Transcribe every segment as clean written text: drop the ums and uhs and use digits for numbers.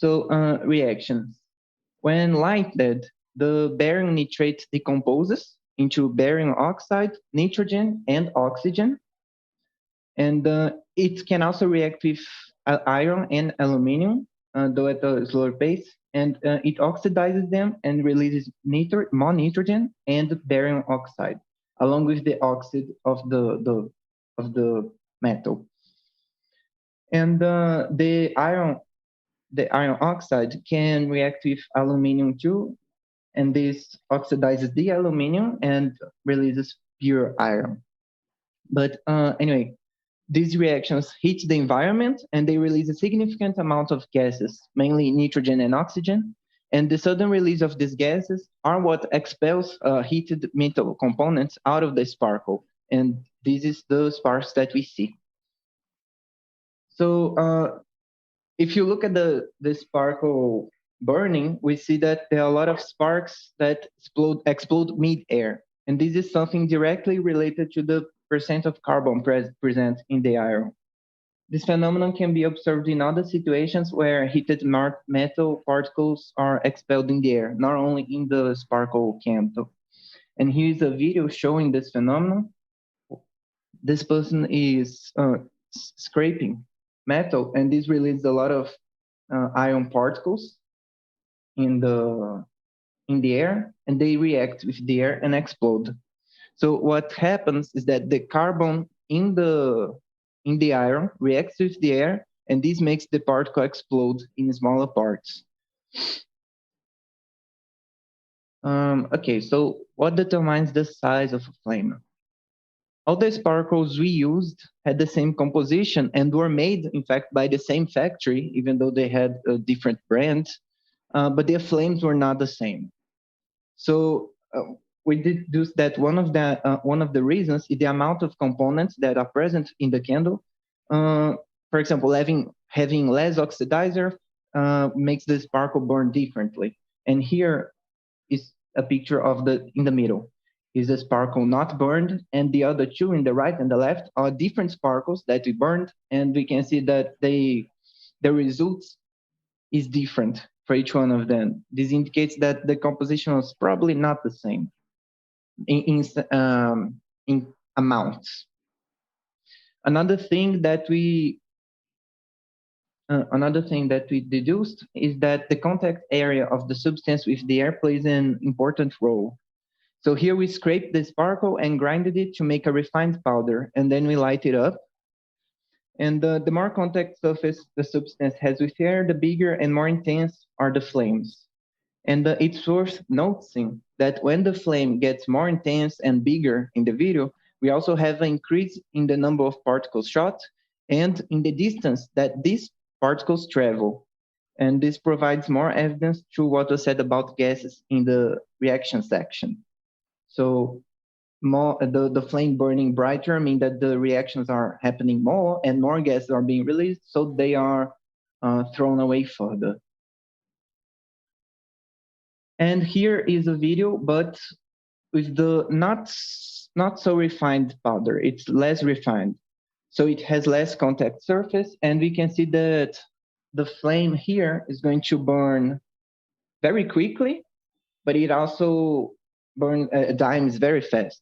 So reactions. When lighted, the barium nitrate decomposes into barium oxide, nitrogen, and oxygen. And it can also react with iron and aluminum, though at a slower pace. And it oxidizes them and releases more nitrogen and barium oxide, along with the oxide of the metal. And the iron oxide can react with aluminum too, and this oxidizes the aluminum and releases pure iron. But anyway, these reactions heat the environment and they release a significant amount of gases, mainly nitrogen and oxygen. And the sudden release of these gases are what expels heated metal components out of the sparkle. And this is the sparks that we see. So if you look at the sparkle burning, we see that there are a lot of sparks that explode mid-air. And this is something directly related to the percent of carbon present in the iron. This phenomenon can be observed in other situations where heated metal particles are expelled in the air, not only in the sparkle candle. And here's a video showing this phenomenon. This person is scraping metal, and this releases a lot of iron particles in the air, and they react with the air and explode. So what happens is that the carbon in the iron reacts with the air, and this makes the particle explode in smaller parts. Okay, so what determines the size of a flame? All the sparkles we used had the same composition and were made, in fact, by the same factory, even though they had different brands, but their flames were not the same. So we deduced that one of the reasons is the amount of components that are present in the candle. For example, having less oxidizer makes the sparkle burn differently. And here is a picture of in the middle. Is the sparkle not burned, and the other two in the right and the left are different sparkles that we burned, and we can see that the results is different for each one of them. This indicates that the composition was probably not the same in amounts. Another thing that we deduced is that the contact area of the substance with the air plays an important role. So here we scraped the sparkle and grinded it to make a refined powder, and then we light it up. And the more contact surface the substance has with air, the bigger and more intense are the flames. And it's worth noticing that when the flame gets more intense and bigger in the video, we also have an increase in the number of particles shot and in the distance that these particles travel. And this provides more evidence to what was said about gases in the reaction section. So the flame burning brighter means that the reactions are happening more and more gases are being released, so they are thrown away further. And here is a video, but with the not so refined powder. It's less refined, so it has less contact surface, and we can see that the flame here is going to burn very quickly, but it also dimes very fast.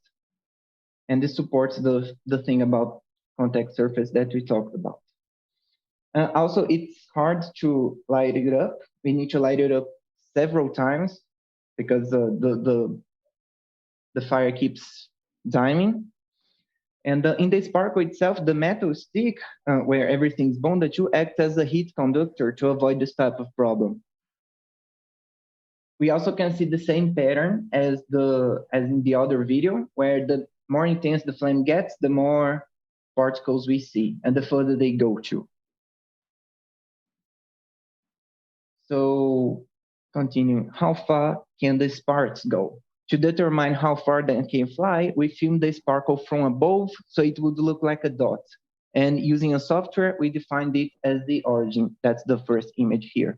And this supports the thing about contact surface that we talked about. Also, it's hard to light it up. We need to light it up several times because the fire keeps diming. And in the sparkle itself, the metal stick, where everything's bonded to, acts as a heat conductor to avoid this type of problem. We also can see the same pattern as in the other video, where the more intense the flame gets, the more particles we see, and the further they go to. So, continuing, how far can the sparks go? To determine how far they can fly, we filmed the sparkle from above, so it would look like a dot. And using a software, we defined it as the origin. That's the first image here.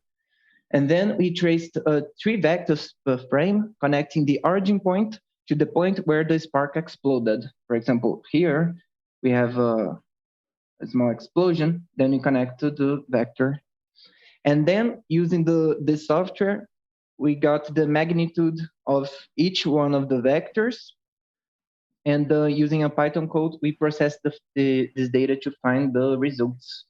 And then we traced 3 vectors per frame, connecting the origin point to the point where the spark exploded. For example, here we have a small explosion, then we connect to the vector. And then using the software, we got the magnitude of each one of the vectors. And using a Python code, we process this data to find the results.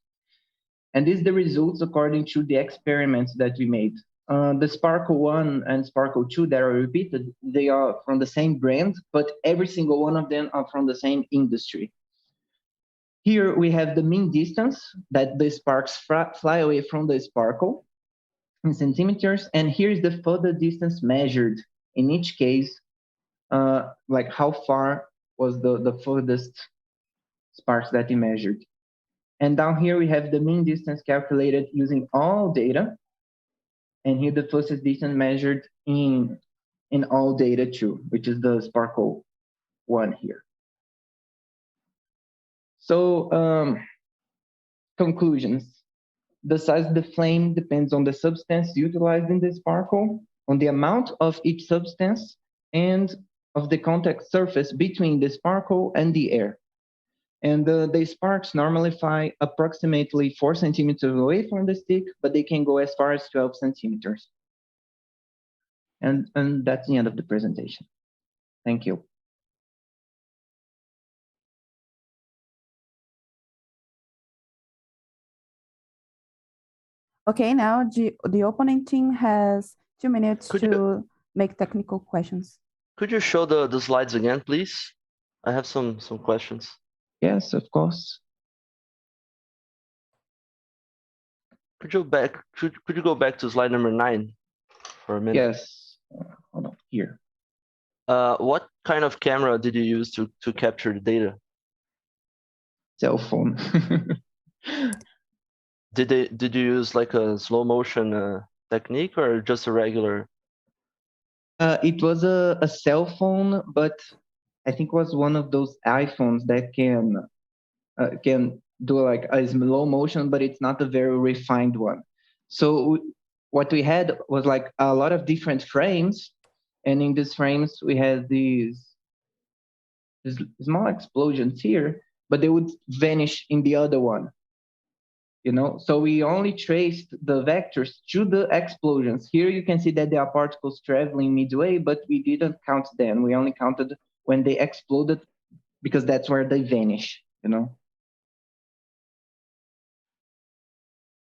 And these are the results according to the experiments that we made. The Sparkle 1 and Sparkle 2 that are repeated, they are from the same brand, but every single one of them are from the same industry. Here we have the mean distance that the sparks fly away from the sparkle in centimeters, and here's the further distance measured in each case, like how far was the furthest sparks that we measured. And down here we have the mean distance calculated using all data, and here the furthest distance measured in all data too, which is the Sparkle 1 here. So conclusions. The size of the flame depends on the substance utilized in the sparkle, on the amount of each substance, and of the contact surface between the sparkle and the air. And the sparks normally fly approximately 4 centimeters away from the stick, but they can go as far as 12 centimeters. And that's the end of the presentation. Thank you. Okay, now the opponent team has 2 minutes to make technical questions. Could you show the slides again, please? I have some questions. Yes, of course. Could you go back to slide number 9 for a minute? Yes. Hold on, here. What kind of camera did you use to capture the data? Cell phone. Did you use like a slow motion technique or just a regular? It was a cell phone, but I think it was one of those iPhones that can do like a slow motion, but it's not a very refined one. So what we had was like a lot of different frames, and in these frames we had these small explosions here, but they would vanish in the other one. So we only traced the vectors to the explosions. Here you can see that there are particles traveling midway, but we didn't count them. We only counted when they exploded, because that's where they vanish.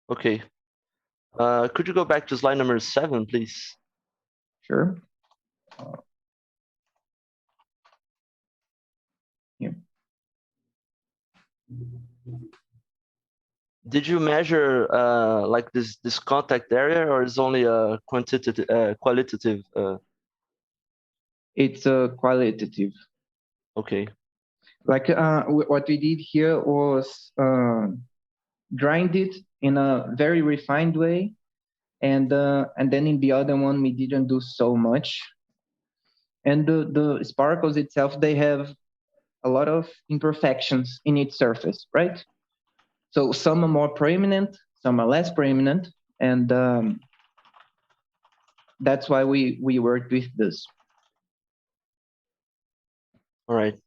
Okay. Could you go back to slide number 7, please? Sure. Here. Did you measure like this contact area, or is only a qualitative? It's qualitative. Okay. Like what we did here was grind it in a very refined way, and then in the other one we didn't do so much. And the sparkles itself, they have a lot of imperfections in its surface, right? So some are more prominent, some are less prominent, and that's why we worked with this. All right.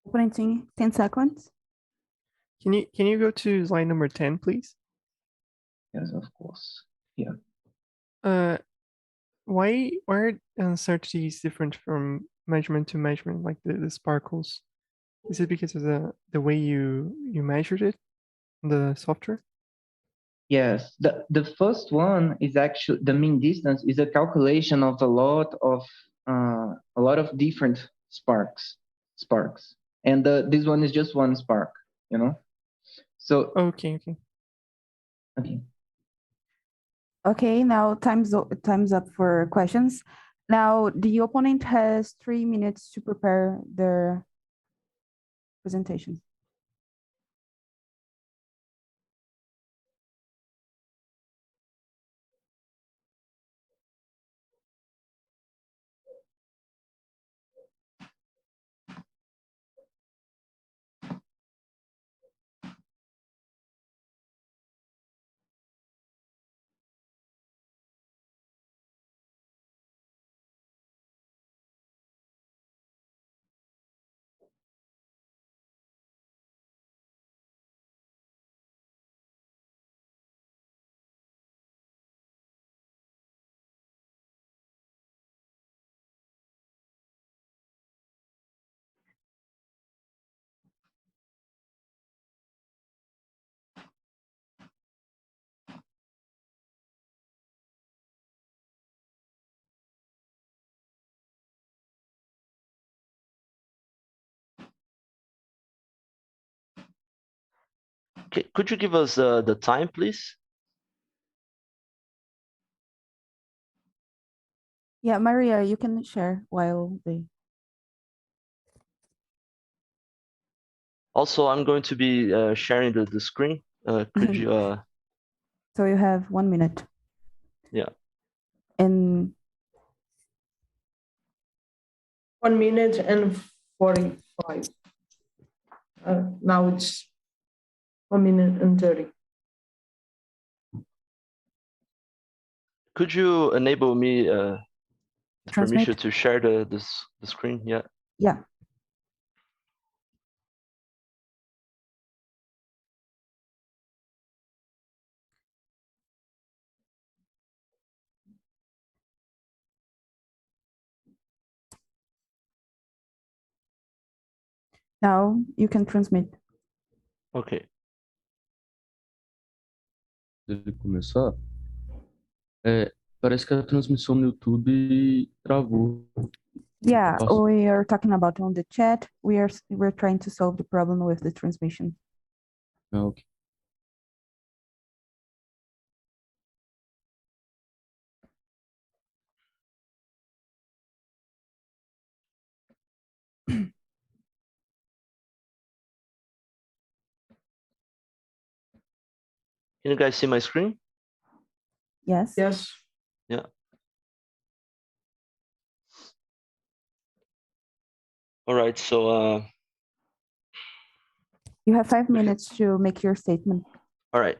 Opponent 10 seconds. Can you go to slide number 10, please? Yes, of course. Yeah. Why are uncertainties different from measurement to measurement, like the sparkles? Is it because of the way you measured it, the software? Yes, the first one is actually the mean distance is a calculation of a lot of different sparks, and this one is just one spark, So Okay. okay. Okay, now time's up for questions. Now the opponent has 3 minutes to prepare their presentation. Could you give us the time, please? Yeah, Maria, you can share while they. Also, I'm going to be sharing the screen. Could you? So you have 1 minute. Yeah. And 1 minute and 45. Now it's 1 minute and 30. Could you enable me the permission transmit. to share the screen? Yeah. Yeah. Now you can transmit. Ok. Ele começar, parece que a transmissão no YouTube travou. Yeah, Posso- we are talking about on the chat. We're trying to solve the problem with the transmission. Ah, ok. Can you guys see my screen? Yes. Yes. Yeah. All right. So You have 5 minutes to make your statement. all right.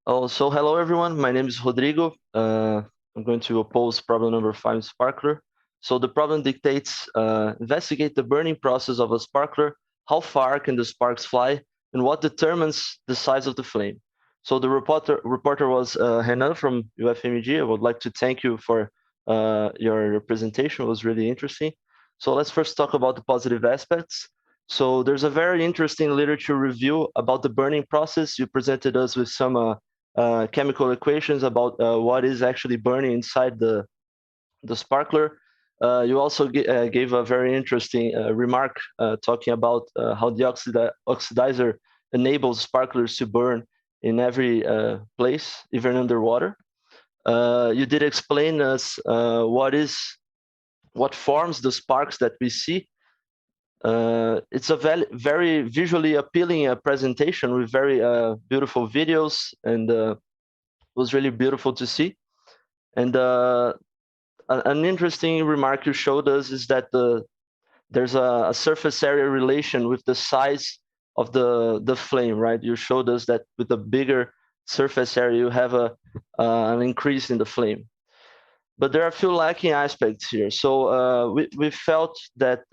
Oh, so hello everyone. My name is Rodrigo. I'm going to oppose problem number 5, sparkler. So the problem dictates investigate the burning process of a sparkler. How far can the sparks fly, and what determines the size of the flame? So the reporter was Renan from UFMG. I would like to thank you for your presentation. It was really interesting. So let's first talk about the positive aspects. So there's a very interesting literature review about the burning process. You presented us with some chemical equations about what is actually burning inside the sparkler. You also gave a very interesting remark talking about how the oxidizer enables sparklers to burn in every place, even underwater. You did explain us what forms the sparks that we see. It's a very visually appealing presentation with very beautiful videos, and it was really beautiful to see. And an interesting remark you showed us is that there's a surface area relation with the size of the flame, right? You showed us that with a bigger surface area, you have an increase in the flame. But there are a few lacking aspects here. So we felt that,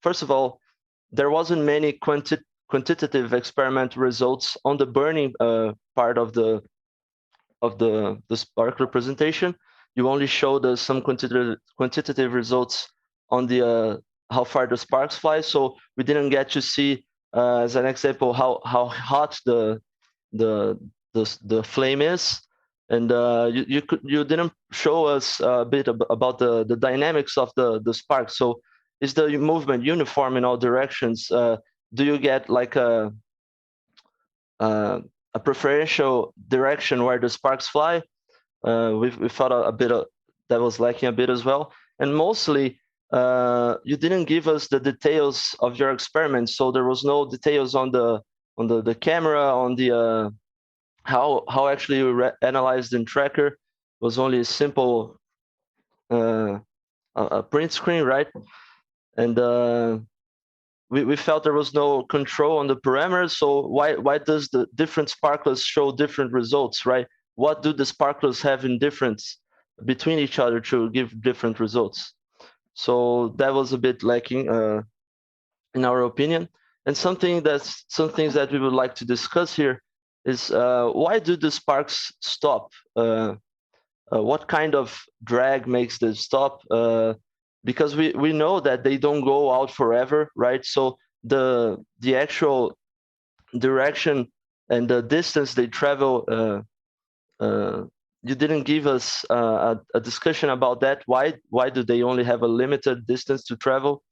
first of all, there wasn't many quantitative experimental results on the burning part of the sparkler presentation. You only showed us some quantitative results on the how far the sparks fly. So we didn't get to see, as an example, how hot the flame is, and you didn't show us a bit about the dynamics of the spark. So is the movement uniform in all directions? Do you get like a preferential direction where the sparks fly? We thought a bit of, that was lacking a bit as well. And mostly, you didn't give us the details of your experiment. So there was no details on the camera, on the how actually you analyzed in tracker. It was only a simple a print screen, right? And we felt there was no control on the parameters. So why does the different sparklers show different results, right? What do the sparklers have in difference between each other to give different results? So that was a bit lacking in our opinion. And some things that we would like to discuss here is why do the sparks stop? What kind of drag makes them stop? Because we know that they don't go out forever, right? So the actual direction and the distance they travel, you didn't give us a discussion about that. Why do they only have a limited distance to travel?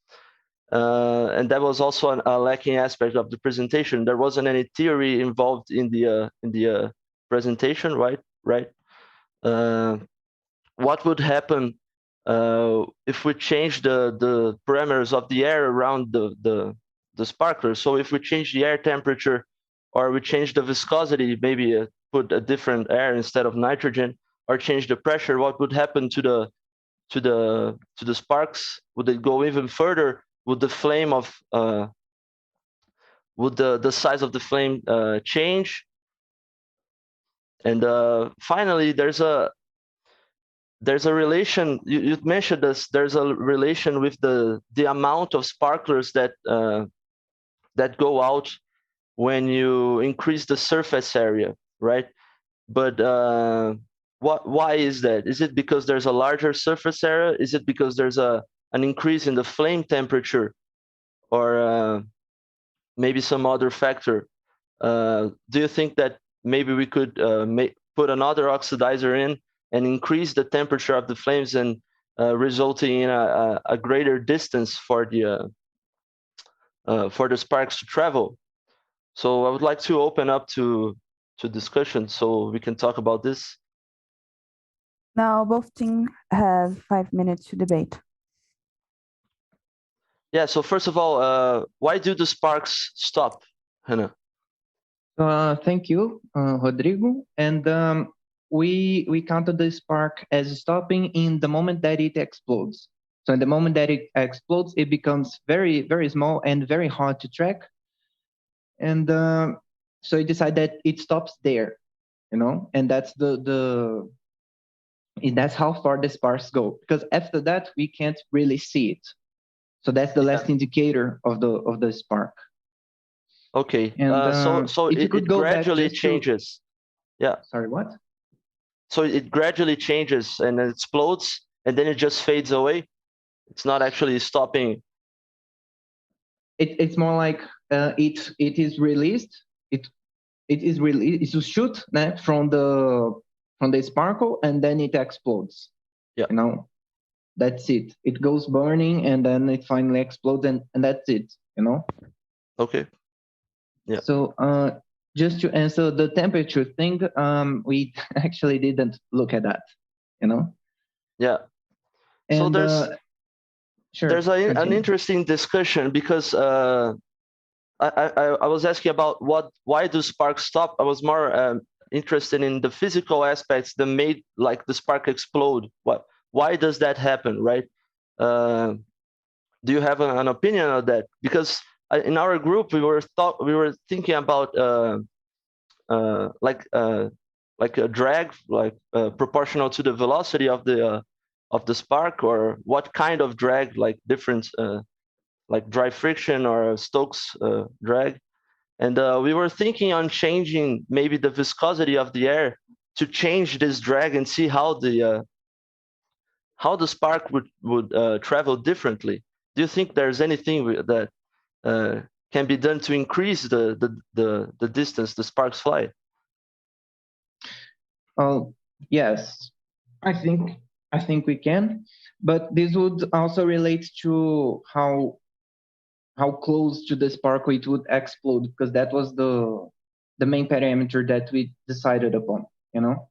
and that was also a lacking aspect of the presentation. There wasn't any theory involved in the presentation, right? What would happen if we change the parameters of the air around the sparkler? So if we change the air temperature, or we change the viscosity, maybe put a different air instead of nitrogen, or change the pressure, what would happen to the sparks? Would it go even further? Would the flame of would the size of the flame change? And finally, there's a relation. You mentioned this. There's a relation with the amount of sparklers that that go out when you increase the surface area, right? But why is that? Is it because there's a larger surface area? Is it because there's an increase in the flame temperature, or maybe some other factor? Do you think that maybe we could put another oxidizer in and increase the temperature of the flames, and resulting in a greater distance for the sparks to travel? So I would like to open up to discussion so we can talk about this. Now both teams have 5 minutes to debate. Yeah, so first of all, why do the sparks stop, Hannah? Thank you, Rodrigo. And we counted the spark as stopping in the moment that it explodes. So in the moment that it explodes, it becomes very, very small and very hard to track. And so we decide that it stops there, you know, and that's that's how far the sparks go. Because after that, we can't really see it. So that's the last indicator of the spark. Okay. And So it gradually changes. Yeah. Sorry, what? So it gradually changes and it explodes, and then it just fades away. It's not actually stopping. It's more like it is released. It is released. It's a shoot from the sparkle, and then it explodes. Yeah. You know, that's it. It goes burning, and then it finally explodes, and that's it. You know. Okay. Yeah. So just to answer the temperature thing, we actually didn't look at that. You know. Yeah. And, so there's an continue. interesting discussion, because I was asking about why do sparks stop. I was more interested in the physical aspects that made like the spark explode. Why does that happen, right? Do you have an opinion on that? Because in our group we were thinking about like a drag, like proportional to the velocity of the spark, or what kind of drag, like different like dry friction or Stokes drag. And we were thinking on changing maybe the viscosity of the air to change this drag and see how the spark would travel differently. Do you think there's anything that can be done to increase the distance the sparks fly? Yes, I think we can, but this would also relate to how close to the sparkle it would explode, because that was the main parameter that we decided upon, you know.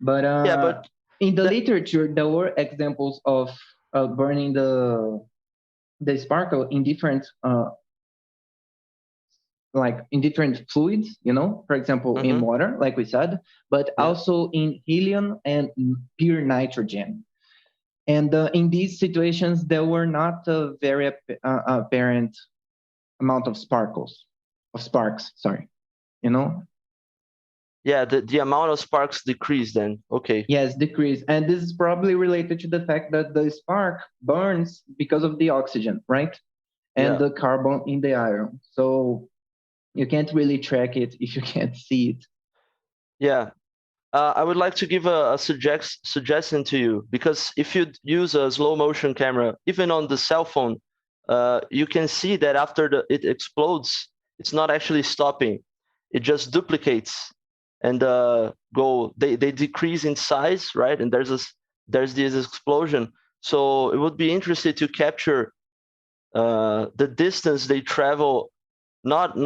But yeah, but in the literature there were examples of burning the sparkle in different like in different fluids, you know, for example, in water, like we said, but also in helium and pure nitrogen. And in these situations, there were not a very apparent amount of sparks, sorry, you know? Yeah, the amount of sparks decreased then, okay. Yes, decreased. And this is probably related to the fact that the spark burns because of the oxygen, right? And the carbon in the iron. So you can't really track it if you can't see it. Yeah. I would like to give a suggestion to you, because if you use a slow motion camera, even on the cell phone, you can see that after it explodes, it's not actually stopping. It just duplicates and they decrease in size, right? And there's this explosion. So it would be interesting to capture the distance they travel, not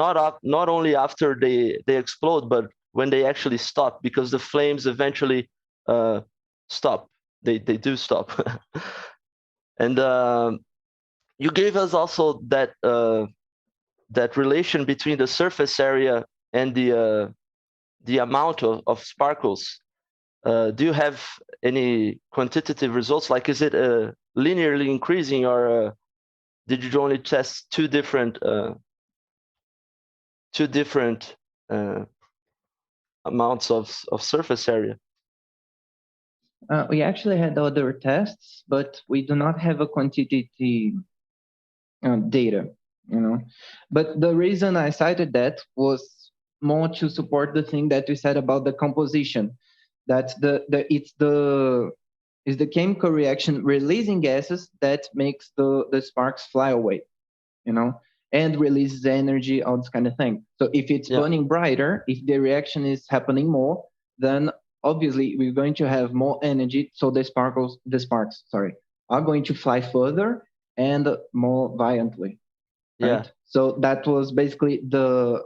only after they explode, but when they actually stop, because the flames eventually stop. They do stop. And you gave us also that that relation between the surface area and the amount of sparkles. Do you have any quantitative results? Like, is it linearly increasing, or did you only test two different amounts of surface area? We actually had other tests, but we do not have a quantitative data, you know. But the reason I cited that was more to support the thing that we said about the composition, that it's the chemical reaction releasing gases that makes the sparks fly away, you know, and releases energy, all this kind of thing. So if it's burning brighter, if the reaction is happening more, then obviously we're going to have more energy. So the sparks, are going to fly further and more violently. Right? Yeah. So that was basically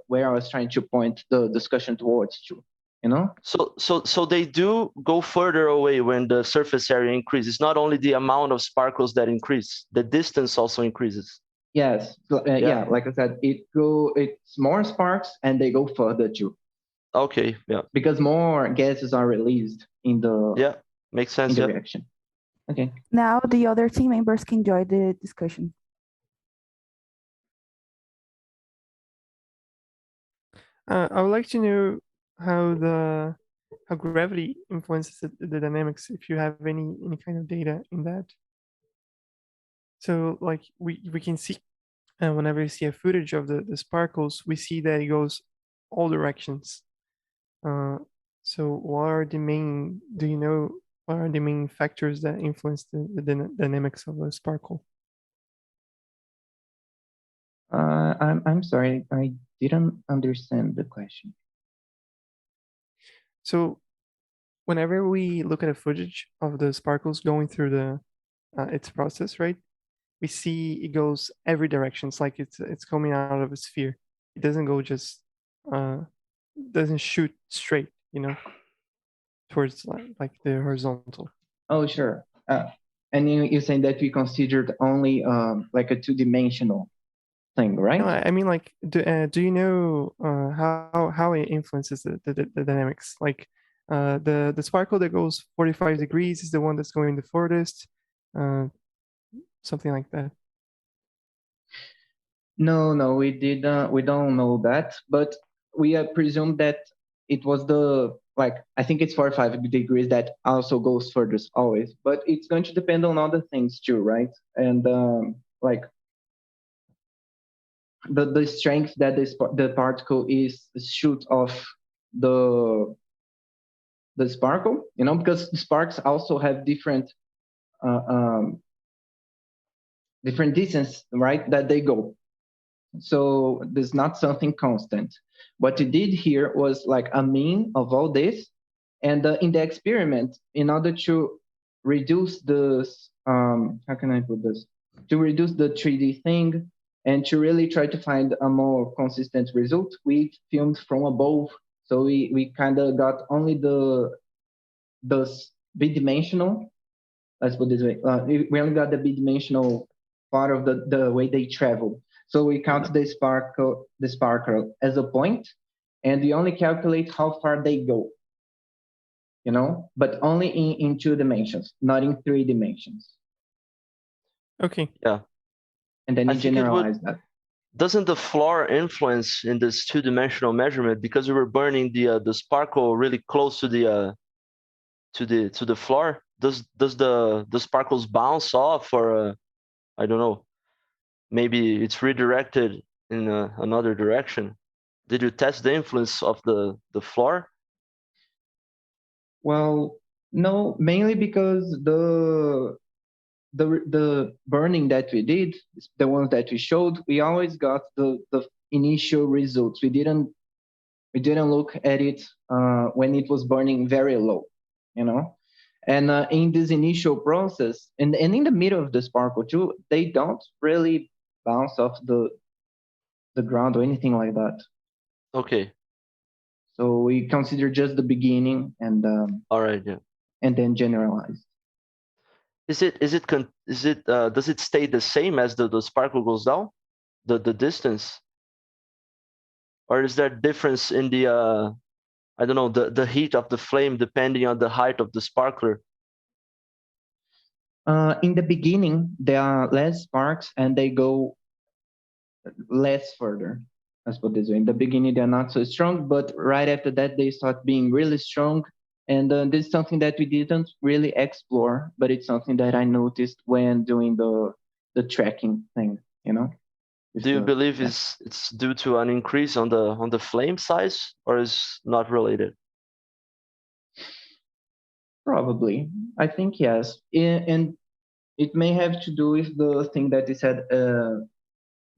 where I was trying to point the discussion towards to, you know? So they do go further away when the surface area increases. Not only the amount of sparkles that increase, the distance also increases. Yes, yeah, like I said, it's more sparks and they go further too. Okay, yeah. Because more gases are released in the makes sense. reaction. Okay. Now the other team members can join the discussion. I would like to know how gravity influences the dynamics, if you have any kind of data in that. So like we can see whenever you see a footage of the sparkles, we see that it goes all directions. So what are the main, do you know, what are the main factors that influence the dynamics of a sparkle? I'm sorry, I didn't understand the question. So whenever we look at a footage of the sparkles going through the its process, right? We see it goes every direction. It's like it's coming out of a sphere. It doesn't go just doesn't shoot straight, you know, towards like the horizontal. Oh, sure. And you're saying that we considered only like a two-dimensional thing, right? No, I mean, like, do you know how it influences the dynamics? Like, the sparkle that goes 45 degrees is the one that's going the furthest, something like that. No, we didn't. We don't know that, but we presume that it was I think it's 45 degrees that also goes furthest always, but it's going to depend on other things too, right? And like the strength that the particle is shoot off the sparkle, you know, because sparks also have different different distance, right, that they go. So there's not something constant. What we did here was like a mean of all this, and in the experiment, in order to reduce this, how can I put this? To reduce the 3D thing and to really try to find a more consistent result, we filmed from above. So we kind of got only the bidimensional, let's put it this way, we only got the bidimensional part of the way they travel. So we count the sparkle as a point, and we only calculate how far they go, you know, but only in 2 dimensions, not in 3 dimensions. Okay. Yeah. And then you generalize that. Doesn't the floor influence in this 2-dimensional measurement, because we were burning the sparkle really close to the floor? Does the sparkles bounce off, or I don't know, maybe it's redirected in another direction? Did you test the influence of the floor? Well, no, mainly because the burning that we did, the ones that we showed, we always got the initial results. We didn't look at it when it was burning very low, you know. And in this initial process, and in the middle of the sparkle too, they don't really bounce off the ground or anything like that. Okay. So we consider just the beginning and All right. Yeah. and then generalize. Does it stay the same as the sparkle goes down, the distance, or is there difference in the I don't know, the heat of the flame depending on the height of the sparkler? In the beginning, there are less sparks and they go less further. Let's put it this way. In the beginning, they're not so strong, but right after that, they start being really strong. And this is something that we didn't really explore, but it's something that I noticed when doing the tracking thing, you know? Do you believe it's due to an increase on the flame size, or is not related? Probably. I think yes. And it may have to do with the thing that you said,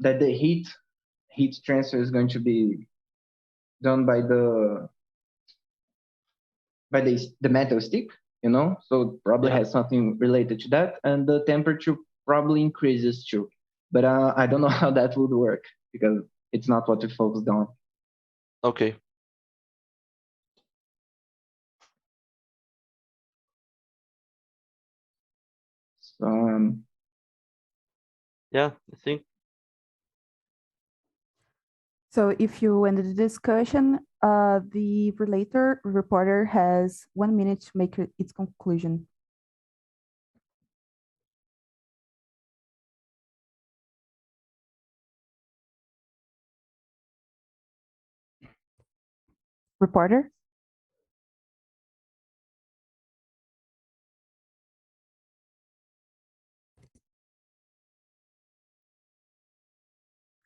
that the heat transfer is going to be done by the metal stick, you know? So it probably has something related to that. And the temperature probably increases too. But I don't know how that would work because it's not what we focused on. Okay. So, yeah, I think. So if you ended the discussion, the reporter has 1 minute to make its conclusion. Reporter?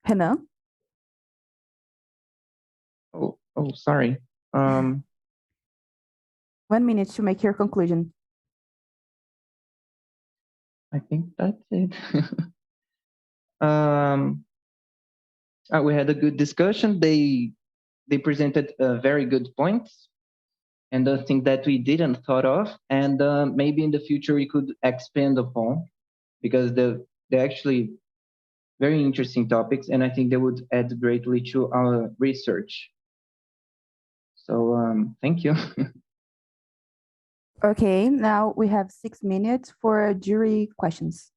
Renan? oh, sorry. 1 minute to make your conclusion. I think that's it. We had a good discussion. They presented very good points and the thing that we didn't thought of, and maybe in the future we could expand upon because they're actually very interesting topics, and I think they would add greatly to our research. So thank you. Okay, now we have 6 minutes for jury questions.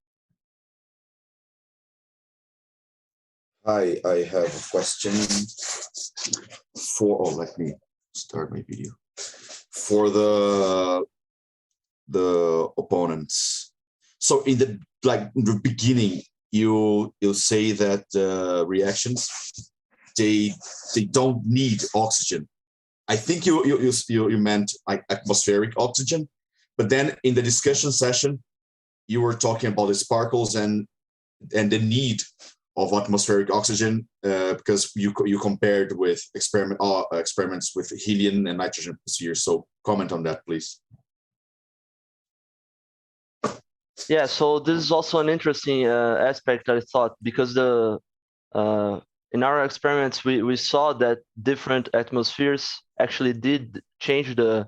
Hi, I have a question let me start my video. For the opponents. So in the beginning, you say that reactions, they don't need oxygen. I think you meant like atmospheric oxygen, but then in the discussion session, you were talking about the sparkles and the need of atmospheric oxygen because you compared with experiments with helium and nitrogen atmosphere. So comment on that, please. Yeah, so this is also an interesting aspect, I thought, because in our experiments we saw that different atmospheres actually did change the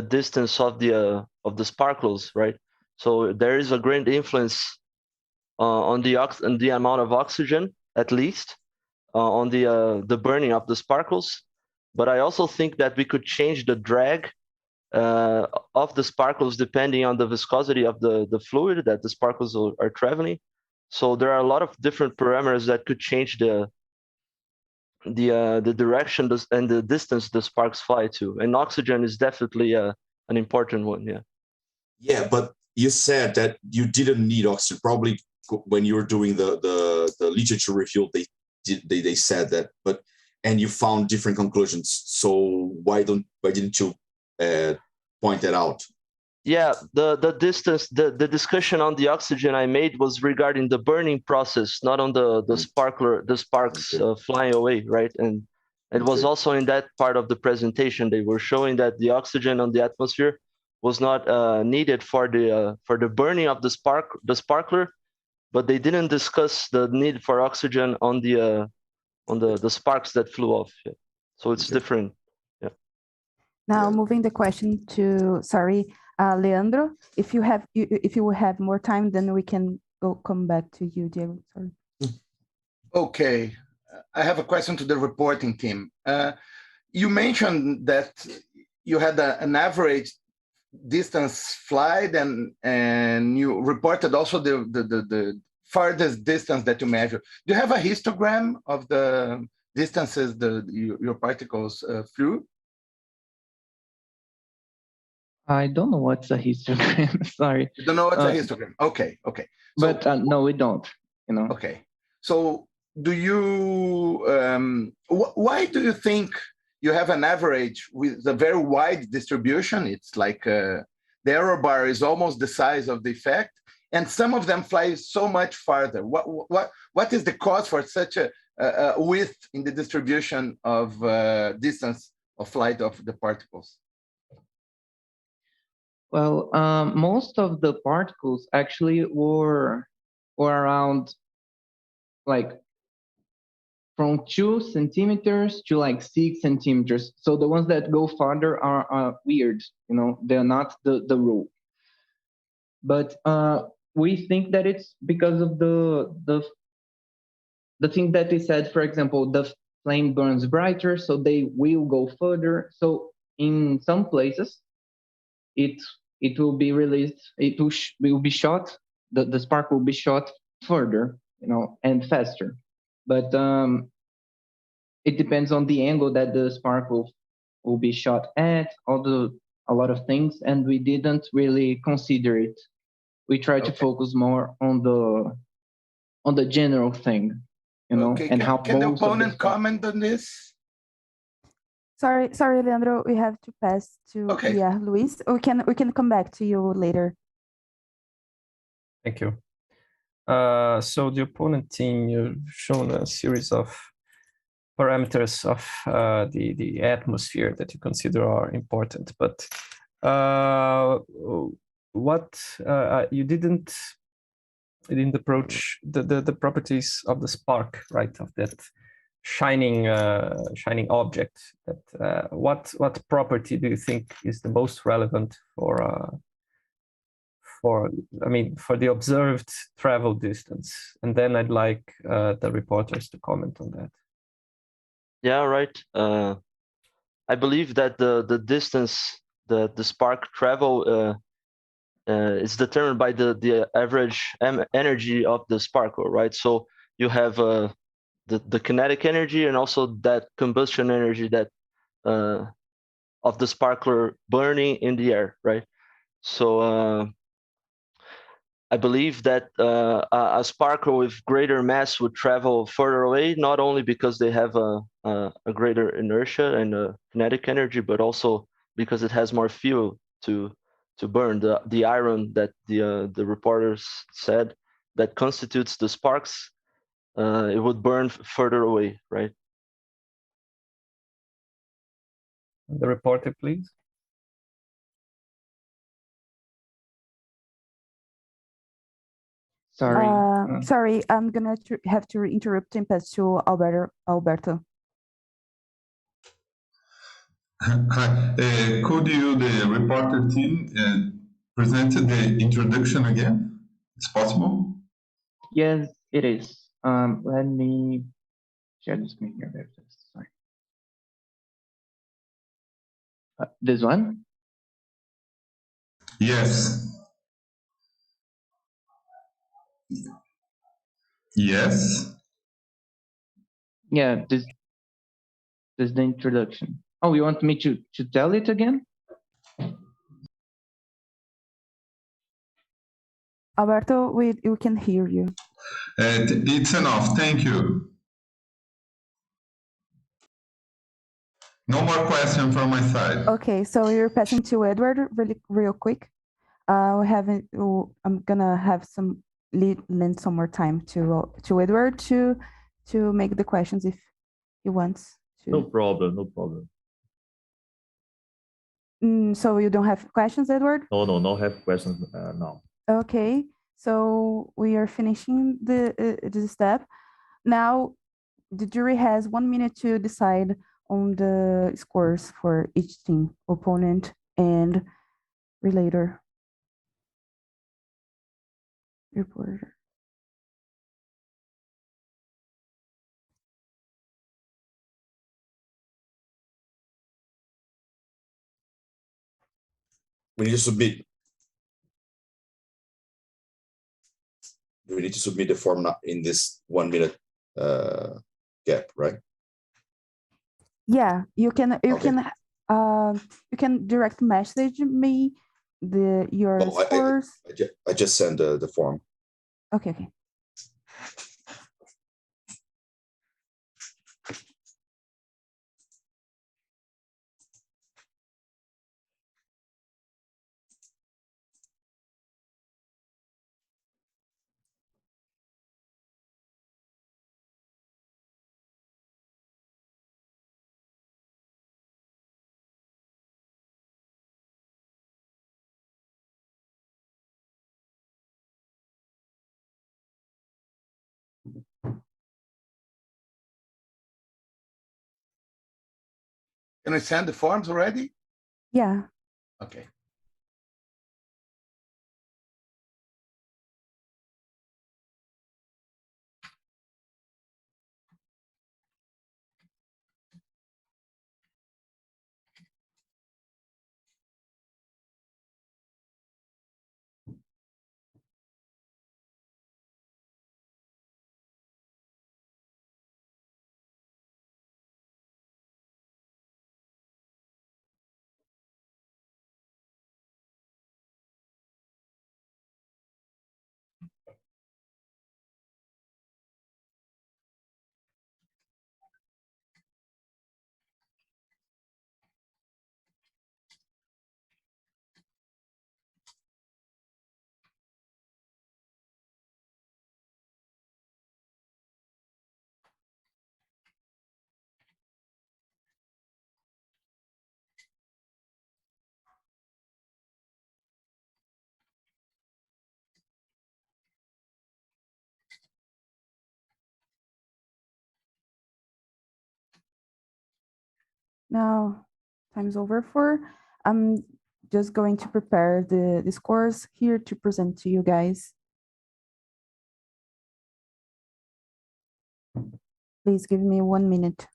distance of the sparkles, right? So there is a great influence on the amount of oxygen, at least, on the burning of the sparkles. But I also think that we could change the drag of the sparkles depending on the viscosity of the fluid that the sparkles are traveling. So there are a lot of different parameters that could change the direction and the distance the sparks fly to. And oxygen is definitely an important one. Yeah. Yeah, but you said that you didn't need oxygen. Probably when you were doing the literature review, they said that, and you found different conclusions. So why didn't you point that out? Yeah, the distance, the discussion on the oxygen I made was regarding the burning process, not on the sparks flying away, right? And it was also in that part of the presentation they were showing that the oxygen on the atmosphere was not needed for the burning of the sparkler, but they didn't discuss the need for oxygen on the sparks that flew off. Yeah. So it's different. Yeah. Now moving the question to Leandro. If you have more time, then we can come back to you, Diego. Sorry. Okay, I have a question to the reporting team. You mentioned that you had an average distance flight, and you reported also the farthest distance that you measure. Do you have a histogram of the distances your particles flew? I don't know what's a histogram. Sorry. You don't know what's a histogram? Okay, okay. So, But no, we don't. You know. okay. So do you, why do you think you have an average with a very wide distribution? It's like the error bar is almost the size of the effect, and some of them fly so much farther. What is the cause for such a width in the distribution of distance of flight of the particles? Well, most of the particles actually were around like from 2 centimeters to like 6 centimeters. So the ones that go farther are weird, you know, they're not the rule. But we think that it's because of the thing that we said. For example, the flame burns brighter, so they will go further. So in some places, it will be released, will be shot, the spark will be shot further, you know, and faster. But it depends on the angle that the spark will be shot at, a lot of things, and we didn't really consider it. We try to focus more on the general thing, you know, and how can the opponent comment on this? Sorry, Leandro, we have to pass to Luis. We can come back to you later. Thank you. So the opponent team, you've shown a series of parameters of the atmosphere that you consider are important, but what you didn't approach the properties of the spark, right, of that shining object. That what property do you think is the most relevant for the observed travel distance? And then I'd like the reporters to comment on that. Yeah, right. I believe that the distance the spark travel is determined by the average energy of the sparkle, right? So you have the kinetic energy and also that combustion energy that of the sparkler burning in the air, right? So I believe that a sparkle with greater mass would travel further away, not only because they have a greater inertia and kinetic energy, but also because it has more fuel to burn. The iron that the reporters said that constitutes the sparks, it would burn further away, right? The reporter, please. Sorry. Sorry, I'm gonna have to interrupt and pass to Alberto. Hi, could you, the reporter team, present the introduction again? It's possible? Yes, it is. Let me share the screen here very fast. Sorry. This one? Yes. Yes. Yeah, this is the introduction. Oh, you want me to tell it again? Alberto, we can hear you. It's enough. Thank you. No more question from my side. Okay, so we're passing to Edward real quick. I'm gonna have some lend some more time to Edward to make the questions if he wants to. No problem, no problem. So you don't have questions, Edward? No have questions now. Okay, so we are finishing this step. Now, the jury has 1 minute to decide on the scores for each team, opponent and relator. Reporter. We need to submit. We need to submit the form in this 1 minute gap, right? Yeah, you can direct message me your scores. I just sent the form. Okay. Can I send the forms already? Yeah. Okay. Now time's over for. I'm just going to prepare the scores here to present to you guys. Please give me 1 minute.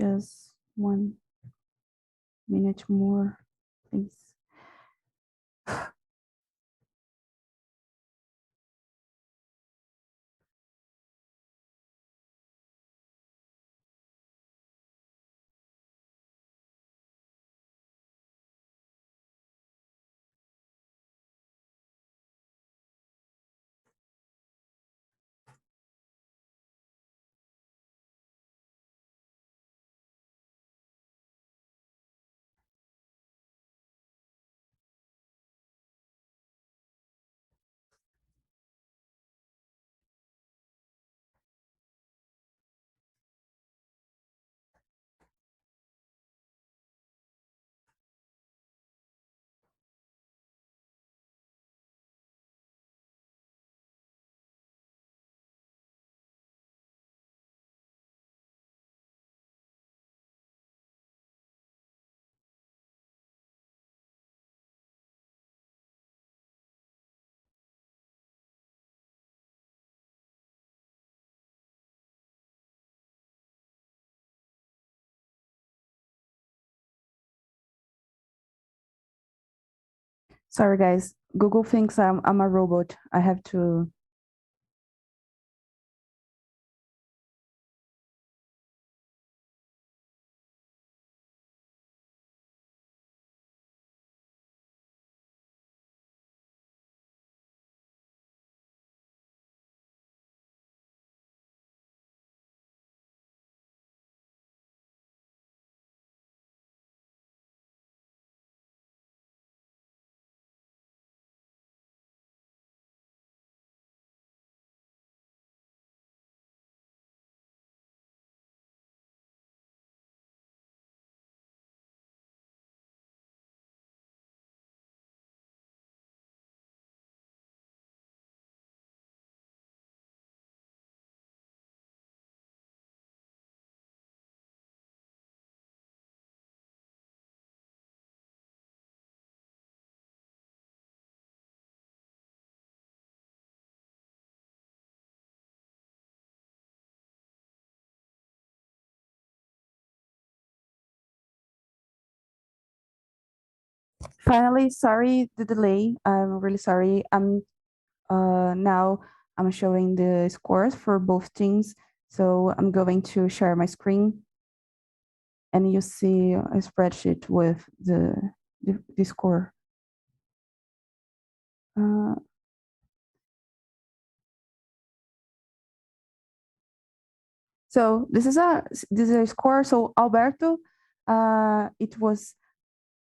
Just 1 minute more, please. Sorry, guys. Google thinks I'm a robot. I have to. Finally, sorry the delay. I'm really sorry. Now I'm showing the scores for both teams. So I'm going to share my screen, and you see a spreadsheet with the score. So this is a score. So Alberto, it was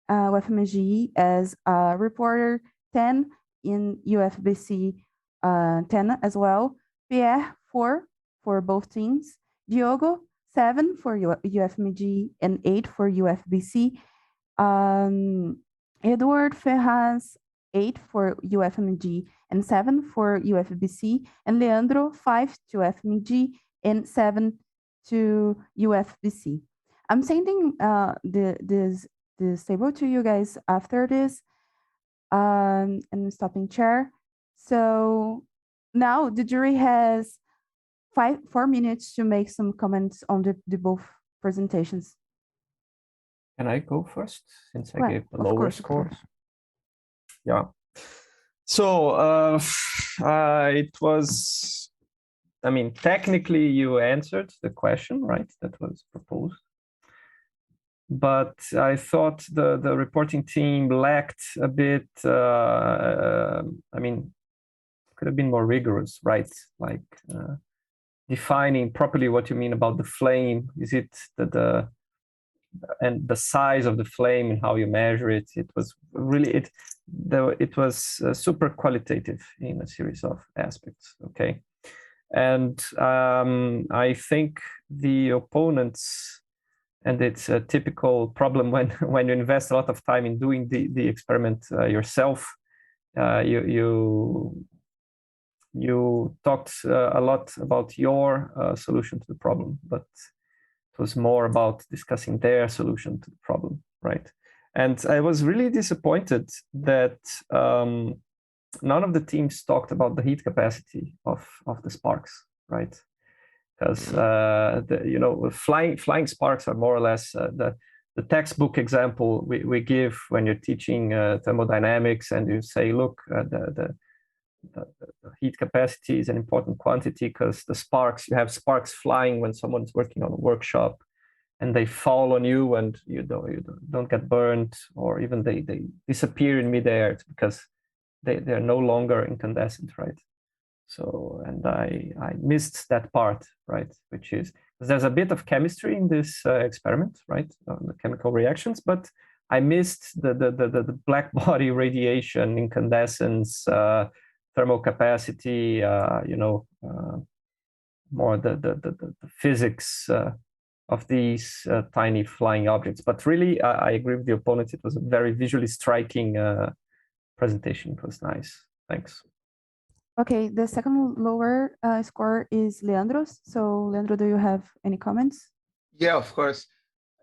UFMG as a reporter, 10 in UFBC, 10 as well. Pierre, 4 for both teams. Diogo, 7 for UFMG and 8 for UFBC. Edward Ferraz, 8 for UFMG and 7 for UFBC. And Leandro, 5 to UFMG and 7 to UFBC. I'm sending this table to you guys after this, and stopping share. So now the jury has 4 minutes to make some comments on the both presentations. Can I go first since I gave the lower course, scores? Yeah. So it was, I mean, technically you answered the question, right? That was proposed. But I thought the reporting team lacked a bit, I mean, could have been more rigorous, right? Like defining properly what you mean about the flame. Is it and the size of the flame and how you measure it? It was really, it was super qualitative in a series of aspects, okay? And I think the opponents, and it's a typical problem when you invest a lot of time in doing the experiment yourself. You talked a lot about your solution to the problem, but it was more about discussing their solution to the problem, right? And I was really disappointed that none of the teams talked about the heat capacity of the sparks, right? Because you know, flying sparks are more or less the textbook example we give when you're teaching thermodynamics, and you say, look, the heat capacity is an important quantity because the sparks, you have sparks flying when someone's working on a workshop, and they fall on you, and you don't get burned, or even they disappear in midair. It's because they're no longer incandescent, right? So, and I missed that part, right? Which is, there's a bit of chemistry in this experiment, right? The chemical reactions, but I missed the black body radiation, incandescence, thermal capacity, you know, more the physics of these tiny flying objects. But really, I agree with the opponents. It was a very visually striking presentation. It was nice. Thanks. Okay, the second lower score is Leandro's. So Leandro, do you have any comments? Yeah, of course.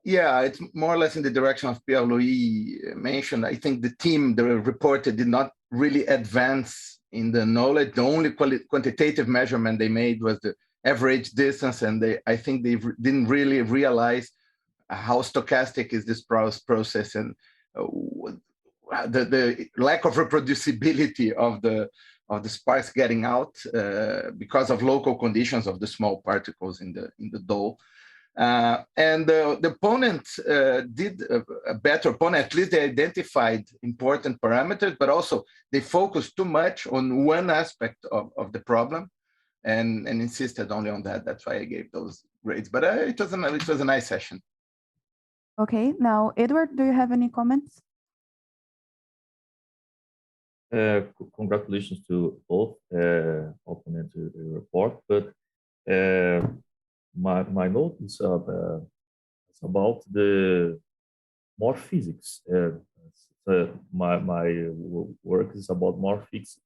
Yeah, it's more or less in the direction of Pierre-Louis mentioned. I think the team, the reporter, did not really advance in the knowledge. The only quantitative measurement they made was the average distance, and I think they didn't really realize how stochastic is this process, and the lack of reproducibility of the sparks getting out because of local conditions of the small particles in the dough. And the opponent did a better opponent. At least they identified important parameters, but also they focused too much on one aspect of the problem and insisted only on that. That's why I gave those grades. But it was a nice session. Okay, now Edward, do you have any comments? Congratulations to both opponents report, but my note is about the more physics. My work is about more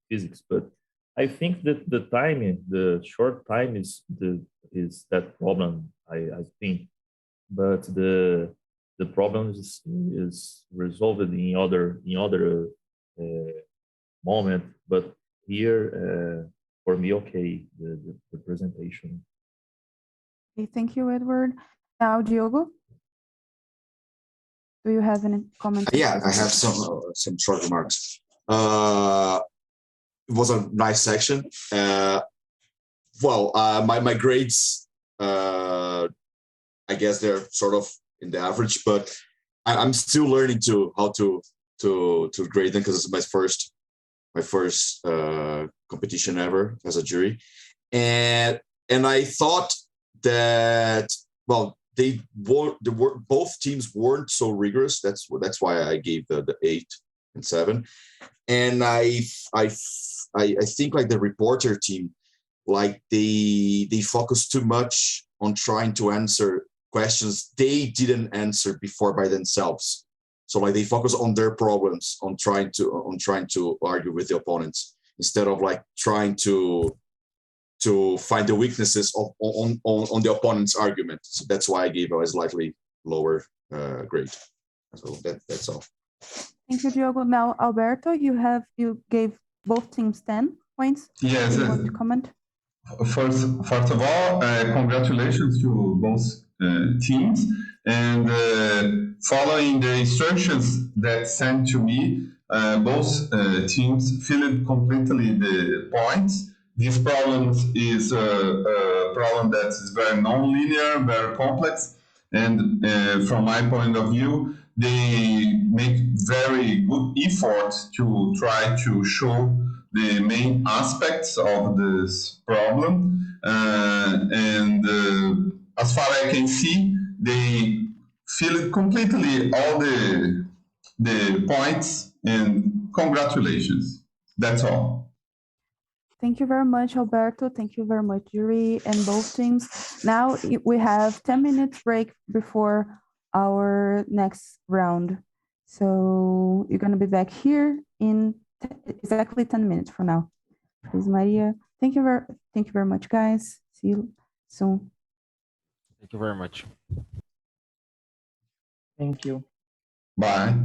physics, but I think that the timing, the short time is that problem. I think, but the problem is resolved in other moment. But here, for me, okay, the presentation. Okay, thank you, Edward. Now, Diogo, do you have any comments? Yeah, I have some short remarks. It was a nice section. My grades, I guess they're sort of in the average, but I'm still learning how to grade them because it's my first competition ever as a jury, and I thought that both teams weren't so rigorous. That's why I gave the 8 and 7, and I think like the reporter team, like they focus too much on trying to answer questions they didn't answer before by themselves. So like they focus on their problems, on trying to argue with the opponents instead of like trying to find the weaknesses on the opponent's argument. So that's why I gave a slightly lower grade. So that's all. Thank you, Diogo. Now, Alberto, you gave both teams 10 points. Yes. Do you want to comment? First of all, congratulations to both teams. And following the instructions that sent to me, both teams filled completely the points. This problem is a problem that is very non-linear, very complex. And from my point of view, they make very good effort to try to show the main aspects of this problem. As far as I can see, they filled completely all the points, and congratulations. That's all. Thank you very much, Alberto. Thank you very much, jury and both teams. Now we have 10 minutes break before our next round. So you're going to be back here in exactly 10 minutes from now. Please, Maria. Thank you very much, guys. See you soon. Thank you very much. Thank you. Bye.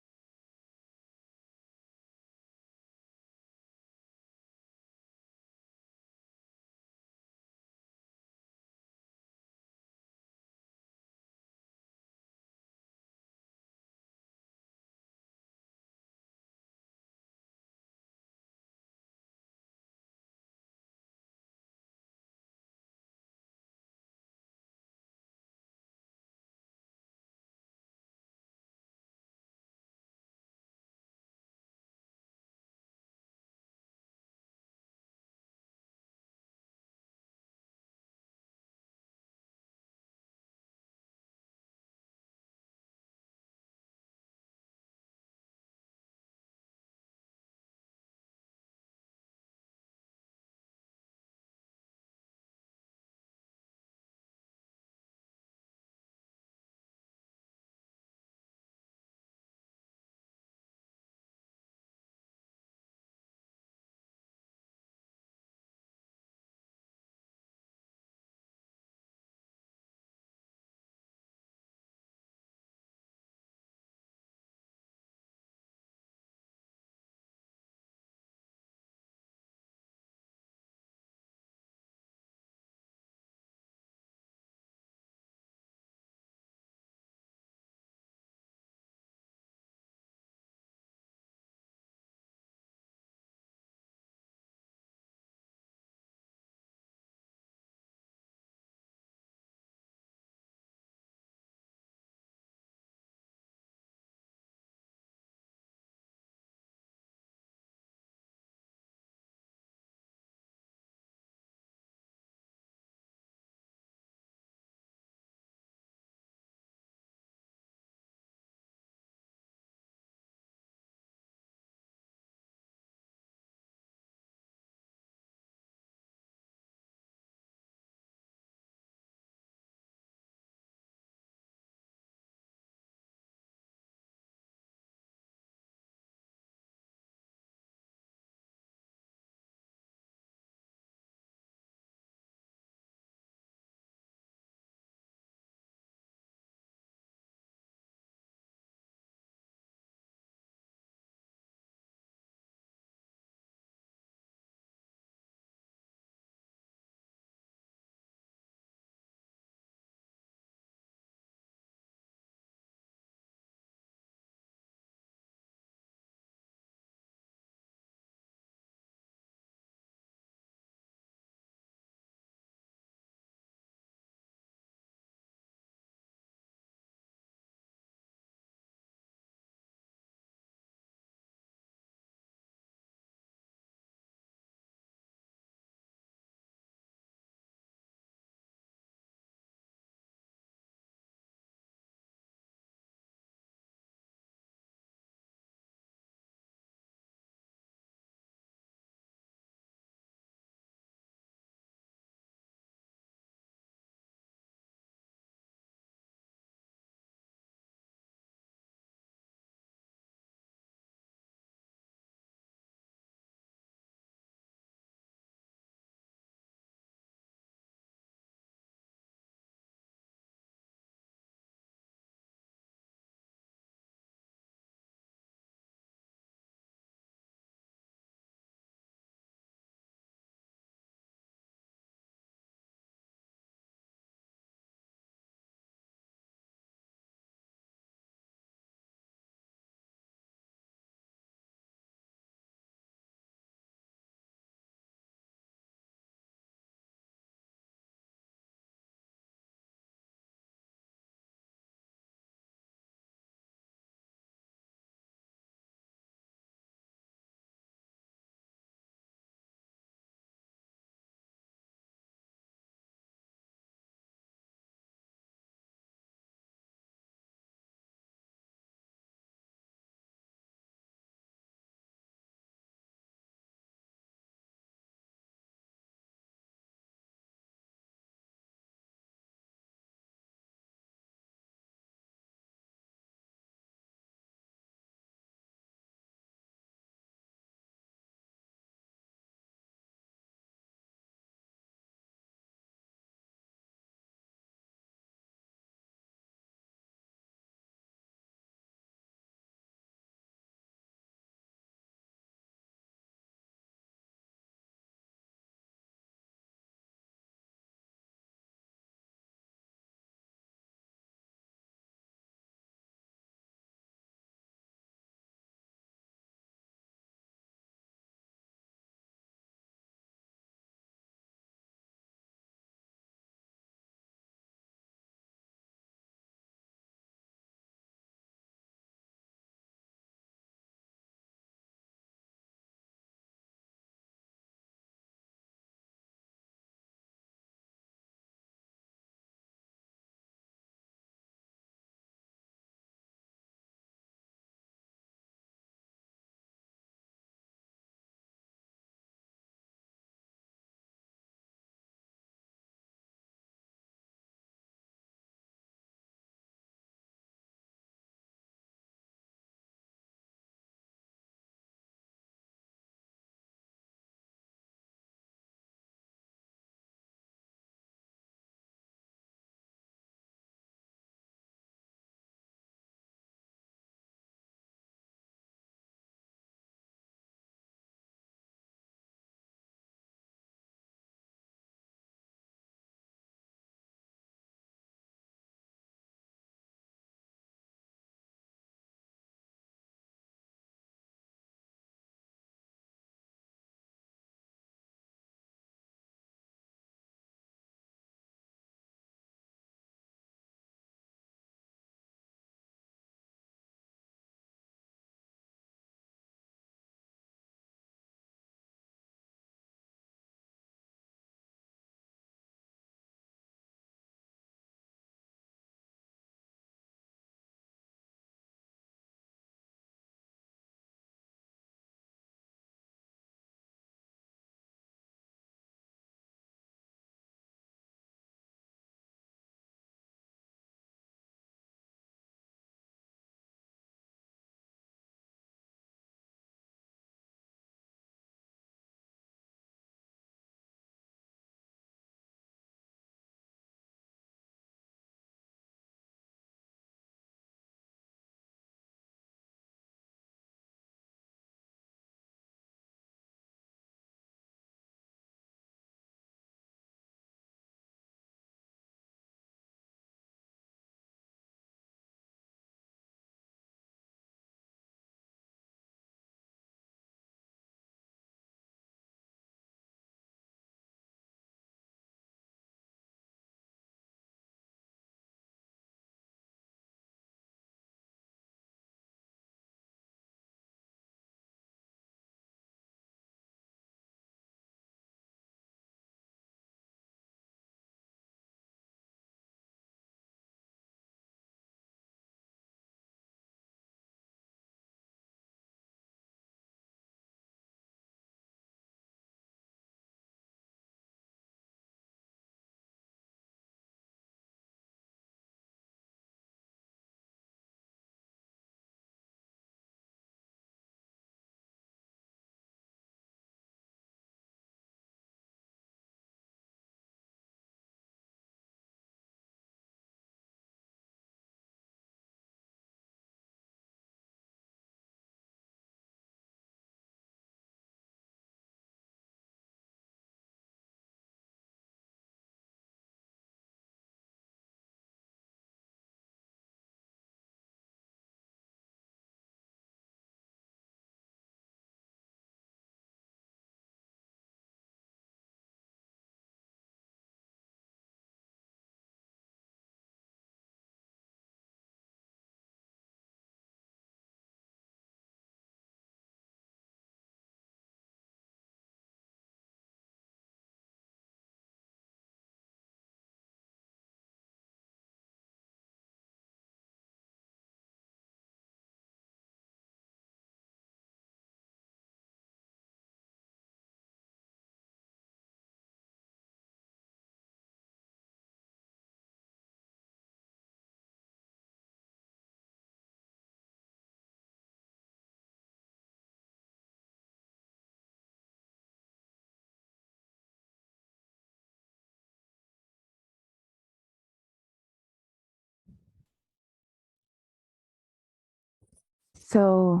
So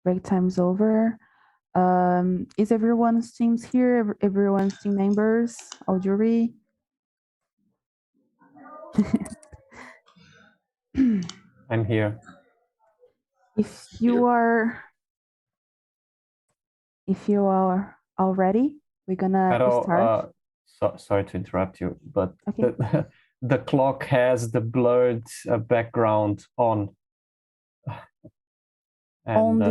break time's over. Is everyone's teams here? Everyone's team members? All jury? I'm here. If you are all ready, we're gonna start. Carol, sorry to interrupt you, but the clock has the blurred background on. And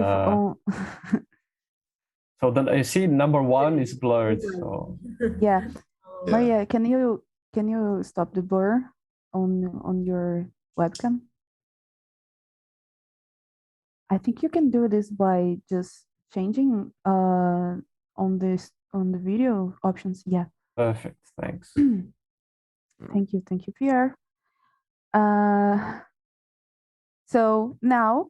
so then you see number 1 is blurred. So yeah. Maria, can you stop the blur on your webcam? I think you can do this by just changing on the video options. Yeah. Perfect. Thanks. Thank you, Pierre. So now,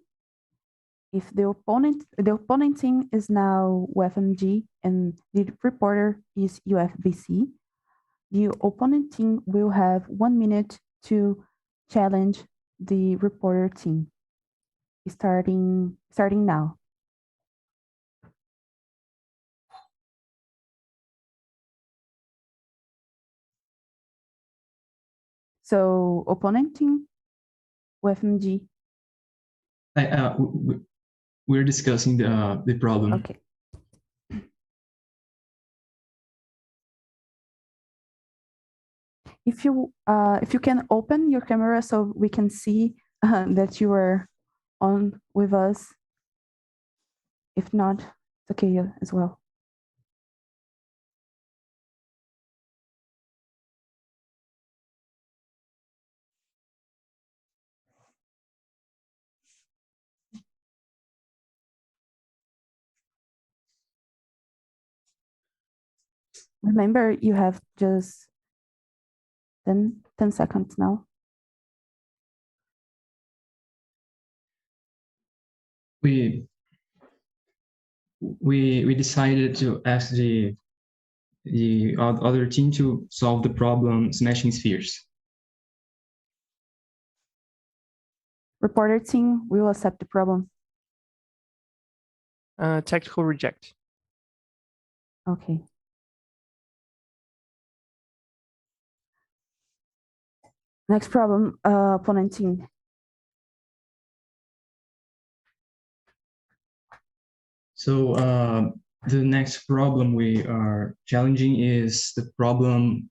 if the opponent team is now UFMG and the reporter is UFBC, the opponent team will have 1 minute to challenge the reporter team. Starting now. So opponent team, UFMG. We're discussing the problem. Okay. If you can open your camera so we can see that you are on with us. If not, it's okay as well. Remember, you have just 10 seconds now. We decided to ask the other team to solve the problem smashing spheres. Reporter team will accept the problem. Tactical reject. Okay. Next problem, opponent team. So the next problem we are challenging is the problem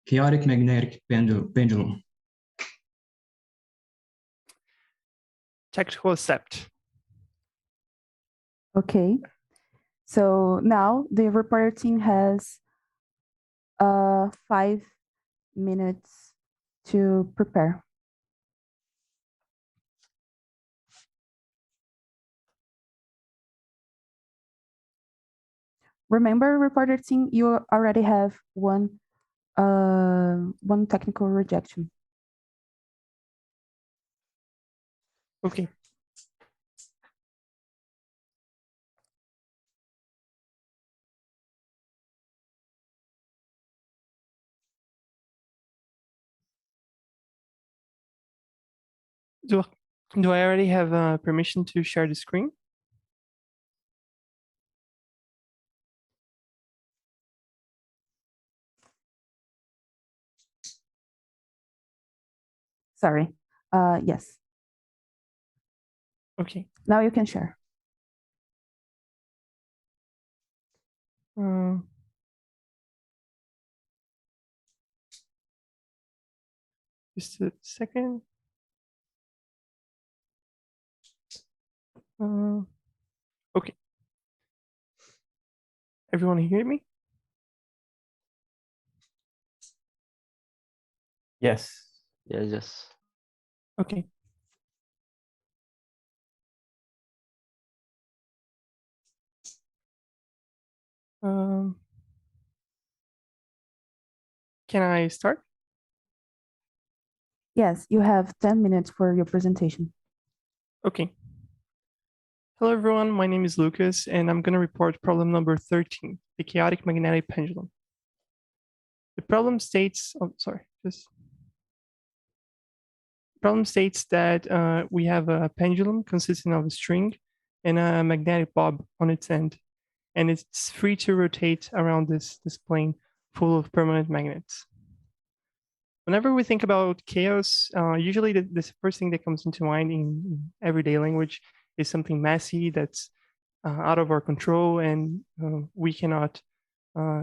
chaotic magnetic pendulum. Tactical accept. Okay. So now the reporter team has 5 minutes to prepare. Remember, reporter team, you already have one technical rejection. Okay. Do I already have permission to share the screen? Sorry. Yes. Okay. Now you can share. Just a second. Okay. Everyone hear me? Yes. Yes. Okay. Can I start? Yes, you have 10 minutes for your presentation. Okay. Hello, everyone. My name is Lucas, and I'm going to report problem number 13, the chaotic magnetic pendulum. The problem states, oh, sorry, just problem states that we have a pendulum consisting of a string and a magnetic bob on its end, and it's free to rotate around this plane full of permanent magnets. Whenever we think about chaos, usually the first thing that comes into mind in everyday language is something messy that's out of our control, and we cannot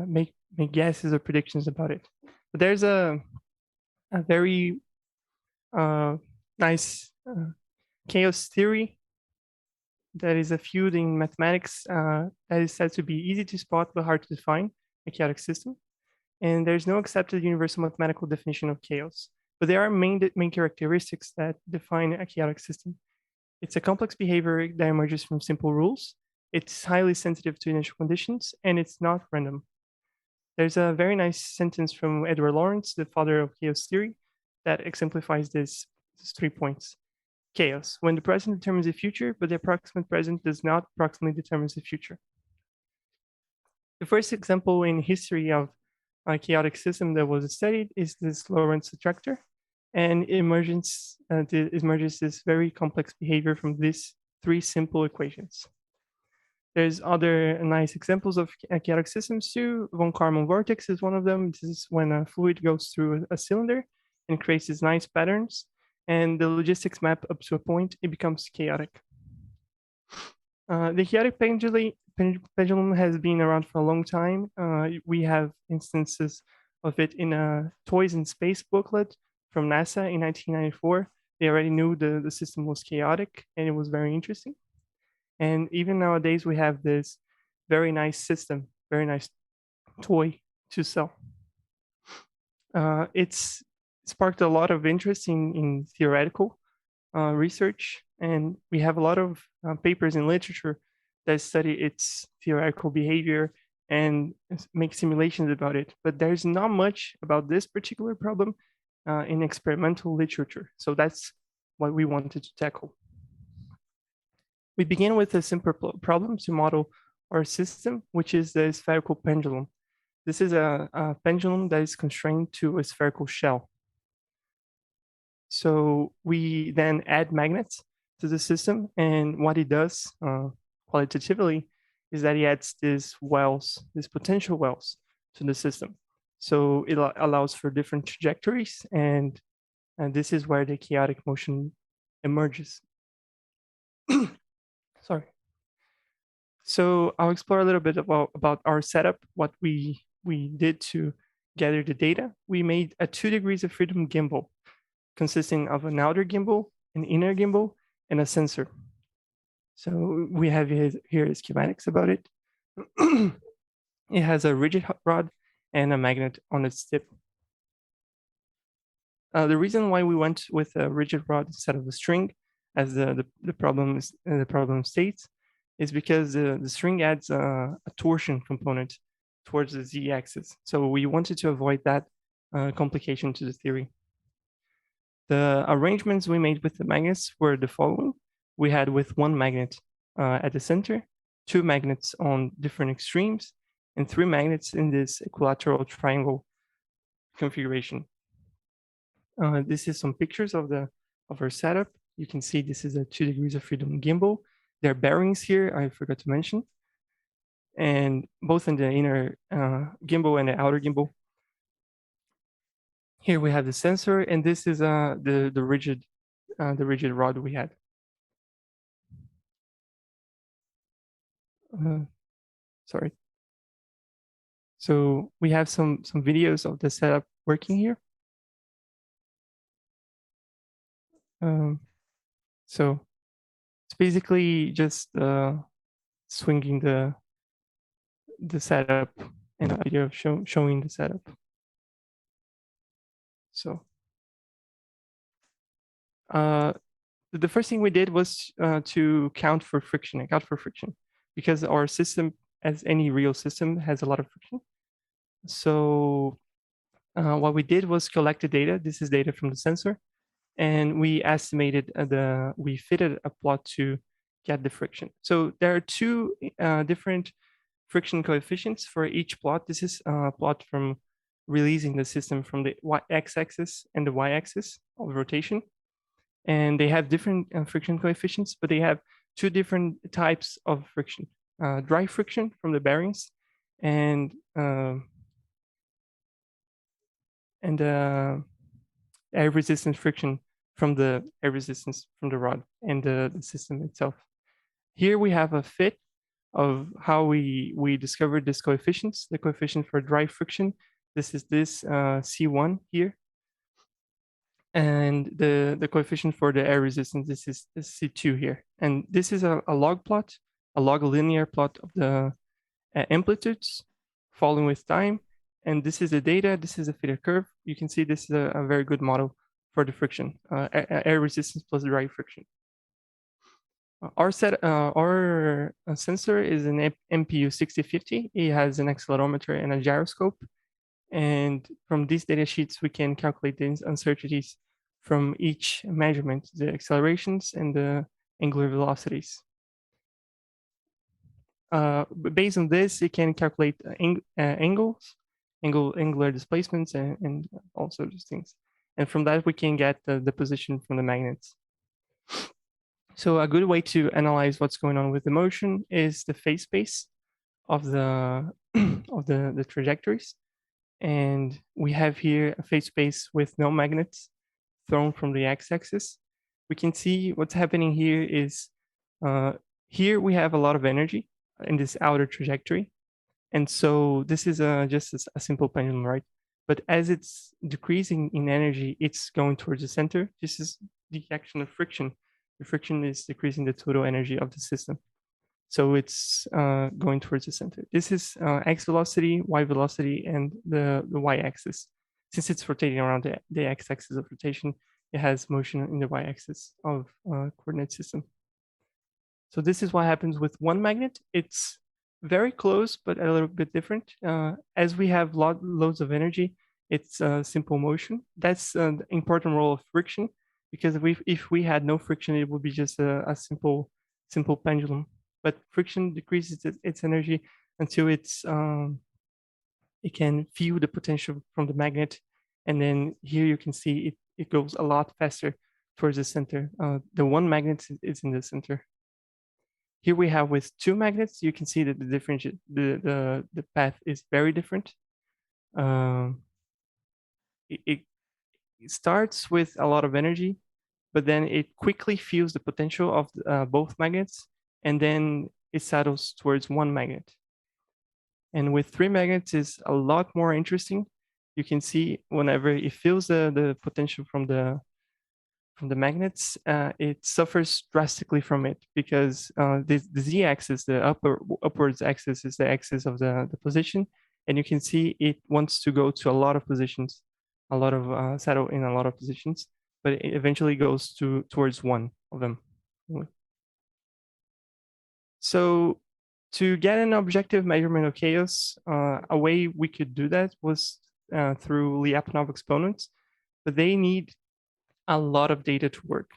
make guesses or predictions about it. But there's a very nice chaos theory that is a field in mathematics that is said to be easy to spot but hard to define, a chaotic system. And there's no accepted universal mathematical definition of chaos, but there are main characteristics that define a chaotic system. It's a complex behavior that emerges from simple rules. It's highly sensitive to initial conditions, and it's not random. There's a very nice sentence from Edward Lawrence, the father of chaos theory, that exemplifies these 3 points. Chaos, when the present determines the future, but the approximate present does not approximately determine the future. The first example in history of a chaotic system that was studied is this Lorentz attractor, and it emerges this very complex behavior from these 3 simple equations. There's other nice examples of chaotic systems too. Von Karman vortex is one of them. This is when a fluid goes through a cylinder and creates these nice patterns, and the logistics map up to a point, it becomes chaotic. The chaotic pendulum has been around for a long time. We have instances of it in a Toys in Space booklet from NASA in 1994. They already knew the system was chaotic, and it was very interesting. And even nowadays, we have this very nice system, very nice toy to sell. It's sparked a lot of interest in theoretical research, and we have a lot of papers in literature that study its theoretical behavior and make simulations about it. But there's not much about this particular problem in experimental literature. So that's what we wanted to tackle. We begin with a simple problem to model our system, which is the spherical pendulum. This is a pendulum that is constrained to a spherical shell. So we then add magnets to the system, and what it does qualitatively is that it adds these potential wells to the system. So it allows for different trajectories, and this is where the chaotic motion emerges. Sorry. So I'll explore a little bit about our setup, what we did to gather the data. We made a 2 degrees of freedom gimbal consisting of an outer gimbal, an inner gimbal, and a sensor. So we have here schematics about it. It has a rigid rod and a magnet on its tip. The reason why we went with a rigid rod instead of a string, as the problem states, is because the string adds a torsion component towards the z-axis. So we wanted to avoid that complication to the theory. The arrangements we made with the magnets were the following. We had with 1 magnet at the center, 2 magnets on different extremes, and 3 magnets in this equilateral triangle configuration. This is some pictures of our setup. You can see this is a 2 degrees of freedom gimbal. There are bearings here, I forgot to mention, and both in the inner gimbal and the outer gimbal. Here we have the sensor, and this is the rigid rod we had. Sorry. So we have some videos of the setup working here. So it's basically just swinging the setup and a video showing the setup. So the first thing we did was to account for friction, because our system, as any real system, has a lot of friction. So what we did was collect the data. This is data from the sensor, and we estimated we fitted a plot to get the friction. So there are 2 different friction coefficients for each plot. This is a plot from releasing the system from the x-axis and the y-axis of rotation. and they have different friction coefficients, but they have two different types of friction: dry friction from the bearings, and air resistance friction from the air resistance from the rod and the system itself. Here we have a fit of how we discovered this coefficients. The coefficient for dry friction, this is this C1 here. And the coefficient for the air resistance, this is C2 here. And this is a log plot, a log linear plot of the amplitudes following with time. And this is the data, this is a fitted curve. You can see this is a very good model for the friction, air resistance plus dry friction. Our sensor is an MPU 6050. It has an accelerometer and a gyroscope. And from these data sheets, we can calculate the uncertainties from each measurement, the accelerations and the angular velocities. Based on this, it can calculate angles, angular displacements, and also these things. And from that, we can get the position from the magnets. So a good way to analyze what's going on with the motion is the phase space of the the trajectories. And we have here a phase space with no magnets thrown from the x-axis. We can see what's happening here is here we have a lot of energy in this outer trajectory. And so this is just a simple pendulum, right? But as it's decreasing in energy, it's going towards the center. This is the action of friction. The friction is decreasing the total energy of the system. So it's going towards the center. This is x velocity, y velocity, and the y-axis. Since it's rotating around the x-axis of rotation, it has motion in the y-axis of coordinate system. So this is what happens with one magnet. It's very close, but a little bit different. As we have loads of energy, it's simple motion. That's the important role of friction, because if we had no friction, it would be just a simple pendulum. But friction decreases its energy until it can feel the potential from the magnet. And then here you can see it goes a lot faster towards the center. The one magnet is in the center. Here we have with two magnets, you can see that the path is very different. It starts with a lot of energy, but then it quickly feels the potential of both magnets, and then it settles towards one magnet. And with three magnets is a lot more interesting. You can see whenever it feels the potential from the magnets, it suffers drastically from it, because the z-axis, the upwards axis, is the axis of the position, and you can see it wants to go to a lot of positions, a lot of settle in a lot of positions, but it eventually goes towards one of them. So to get an objective measurement of chaos, a way we could do that was through Lyapunov exponents, but they need a lot of data to work.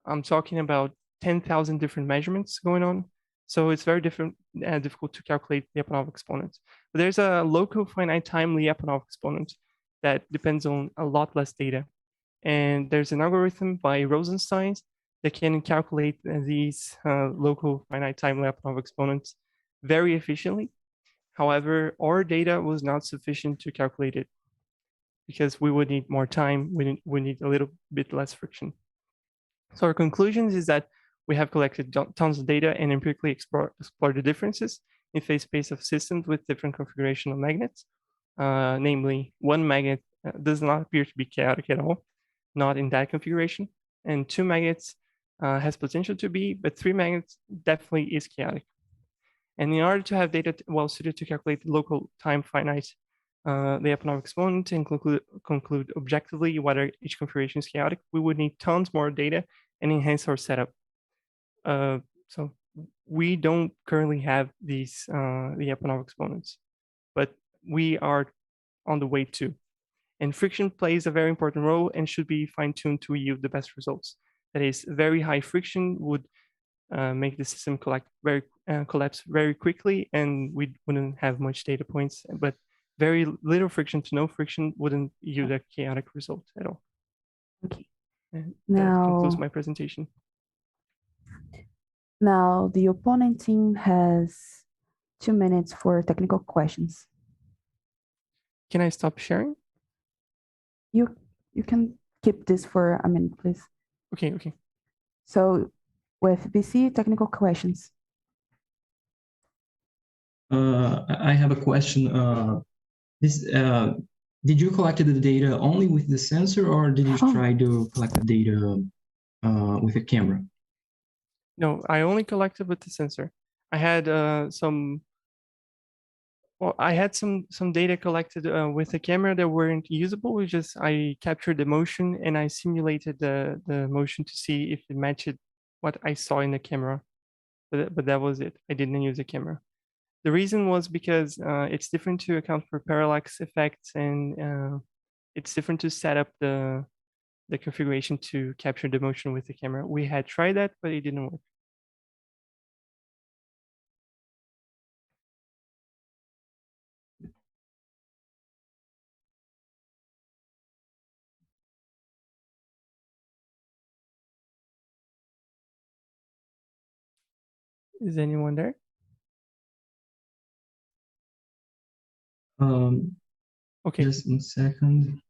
I'm talking about 10,000 different measurements going on. So it's very difficult to calculate Lyapunov exponents. But there's a local finite time Lyapunov exponent that depends on a lot less data. And there's an algorithm by Rosenstein that can calculate these local finite time Lyapunov exponents very efficiently. However, our data was not sufficient to calculate it, because we would need more time, we need a little bit less friction. So our conclusions is that we have collected tons of data and empirically explore the differences in phase space of systems with different configuration of magnets. Namely, one magnet does not appear to be chaotic at all, not in that configuration, and two magnets has potential to be, but three magnets definitely is chaotic. And in order to have data well suited to calculate the local time finite Lyapunov exponent and conclude objectively whether each configuration is chaotic, we would need tons more data and enhance our setup. So we don't currently have these Lyapunov exponents, but we are on the way to. And friction plays a very important role and should be fine-tuned to yield the best results. That is, very high friction would make the system collapse very quickly, and we wouldn't have much data points, but very little friction to no friction wouldn't yield a chaotic result at all. Okay. And that concludes Now, my presentation. now the opponent team has 2 minutes for technical questions. Can I stop sharing? You can keep this for a minute, please. Okay, okay. So with BC technical questions. I have a question. Did you collect the data only with the sensor, or did you try to collect the data with a camera? No, I only collected with the sensor. I had I had some data collected with the camera that weren't usable. We just I captured the motion and I simulated the motion to see if it matched what I saw in the camera. But that was it. I didn't use a camera. The reason was because it's different to account for parallax effects, and it's different to set up the configuration to capture the motion with the camera. We had tried that, but it didn't work. Is anyone there? Okay. Just 1 second.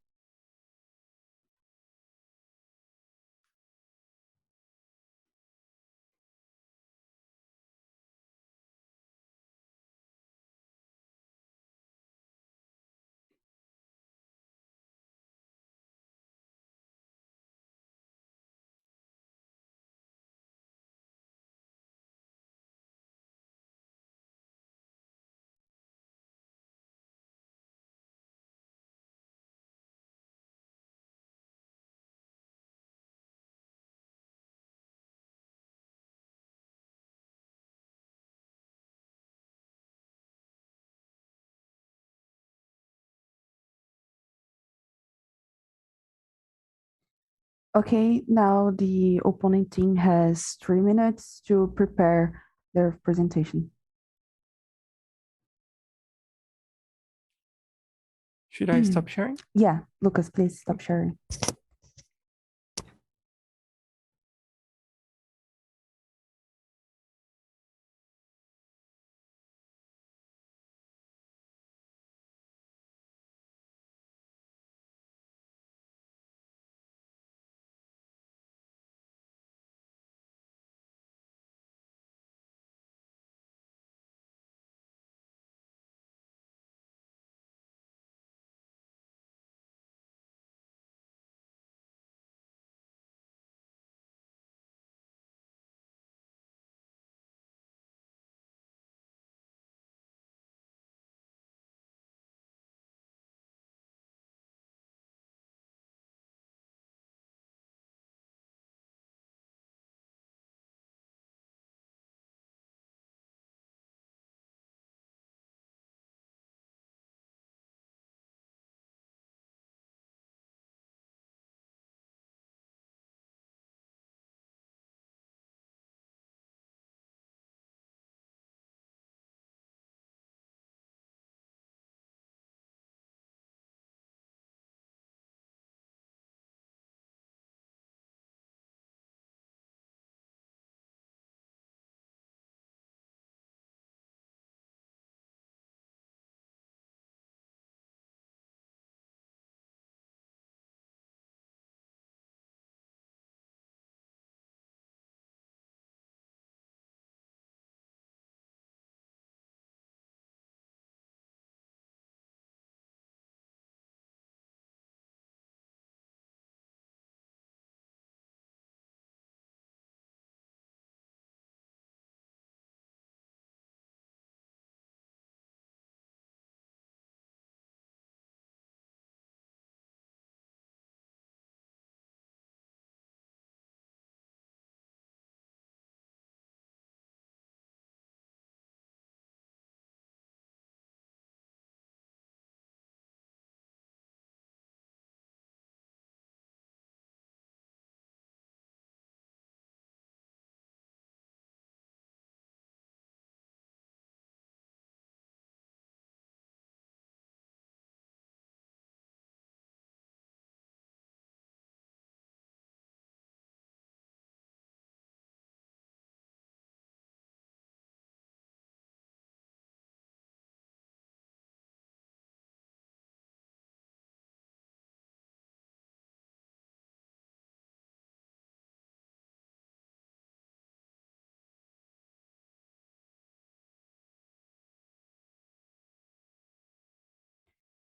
Okay, now the opponent team has 3 minutes to prepare their presentation. Should I stop sharing? Yeah, Lucas, please stop sharing.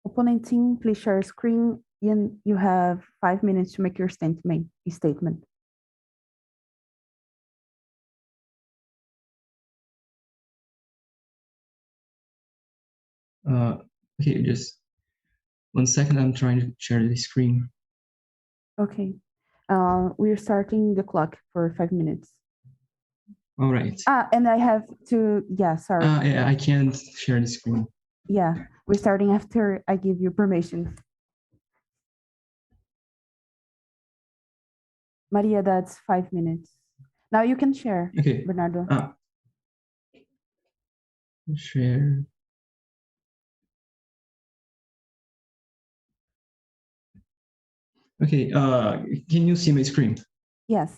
Opponent team, please share screen, and you have 5 minutes to make your statement. Okay, just 1 second. I'm trying to share the screen. Okay. We're starting the clock for 5 minutes. All right. And I have to, yeah, sorry. I can't share the screen. Yeah, we're starting after I give you permission. Maria, that's 5 minutes. Now you can share, Okay. Bernardo. Share. Okay, can you see my screen? Yes.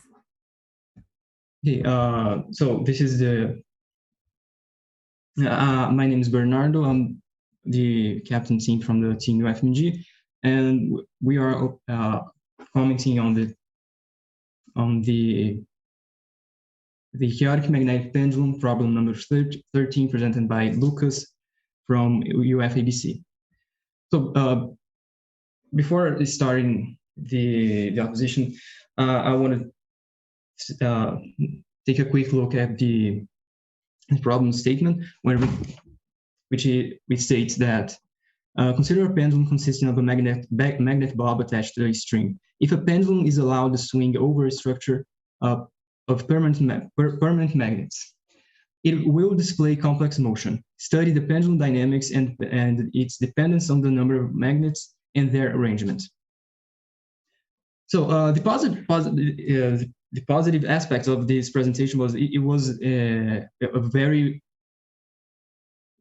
Okay, so this is the, my name is Bernardo. I'm the captain team from the team UFMG, and we are commenting on the chaotic magnetic pendulum problem number 13 presented by Lucas from UFABC. So before starting the opposition, I want to take a quick look at the problem statement, which states that consider a pendulum consisting of a magnet bob attached to a string. If a pendulum is allowed to swing over a structure of permanent magnets, it will display complex motion. Study the pendulum dynamics and its dependence on the number of magnets and their arrangement. So the positive aspects of this presentation was it was a very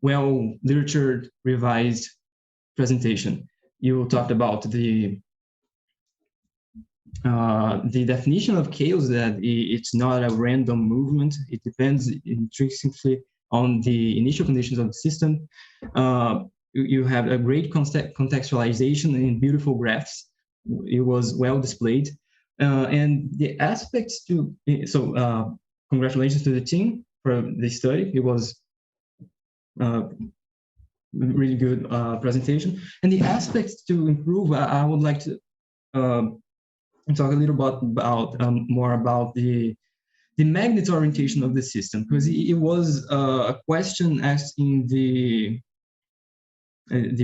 well literature revised presentation. You talked about the definition of chaos, that it's not a random movement. It depends intrinsically on the initial conditions of the system. You have a great contextualization and beautiful graphs. It was well displayed. And the aspects to, so congratulations to the team for the study. It was really good presentation. And the aspects to improve, I would like to talk a little about more about the magnet orientation of the system, because it was a question asked in the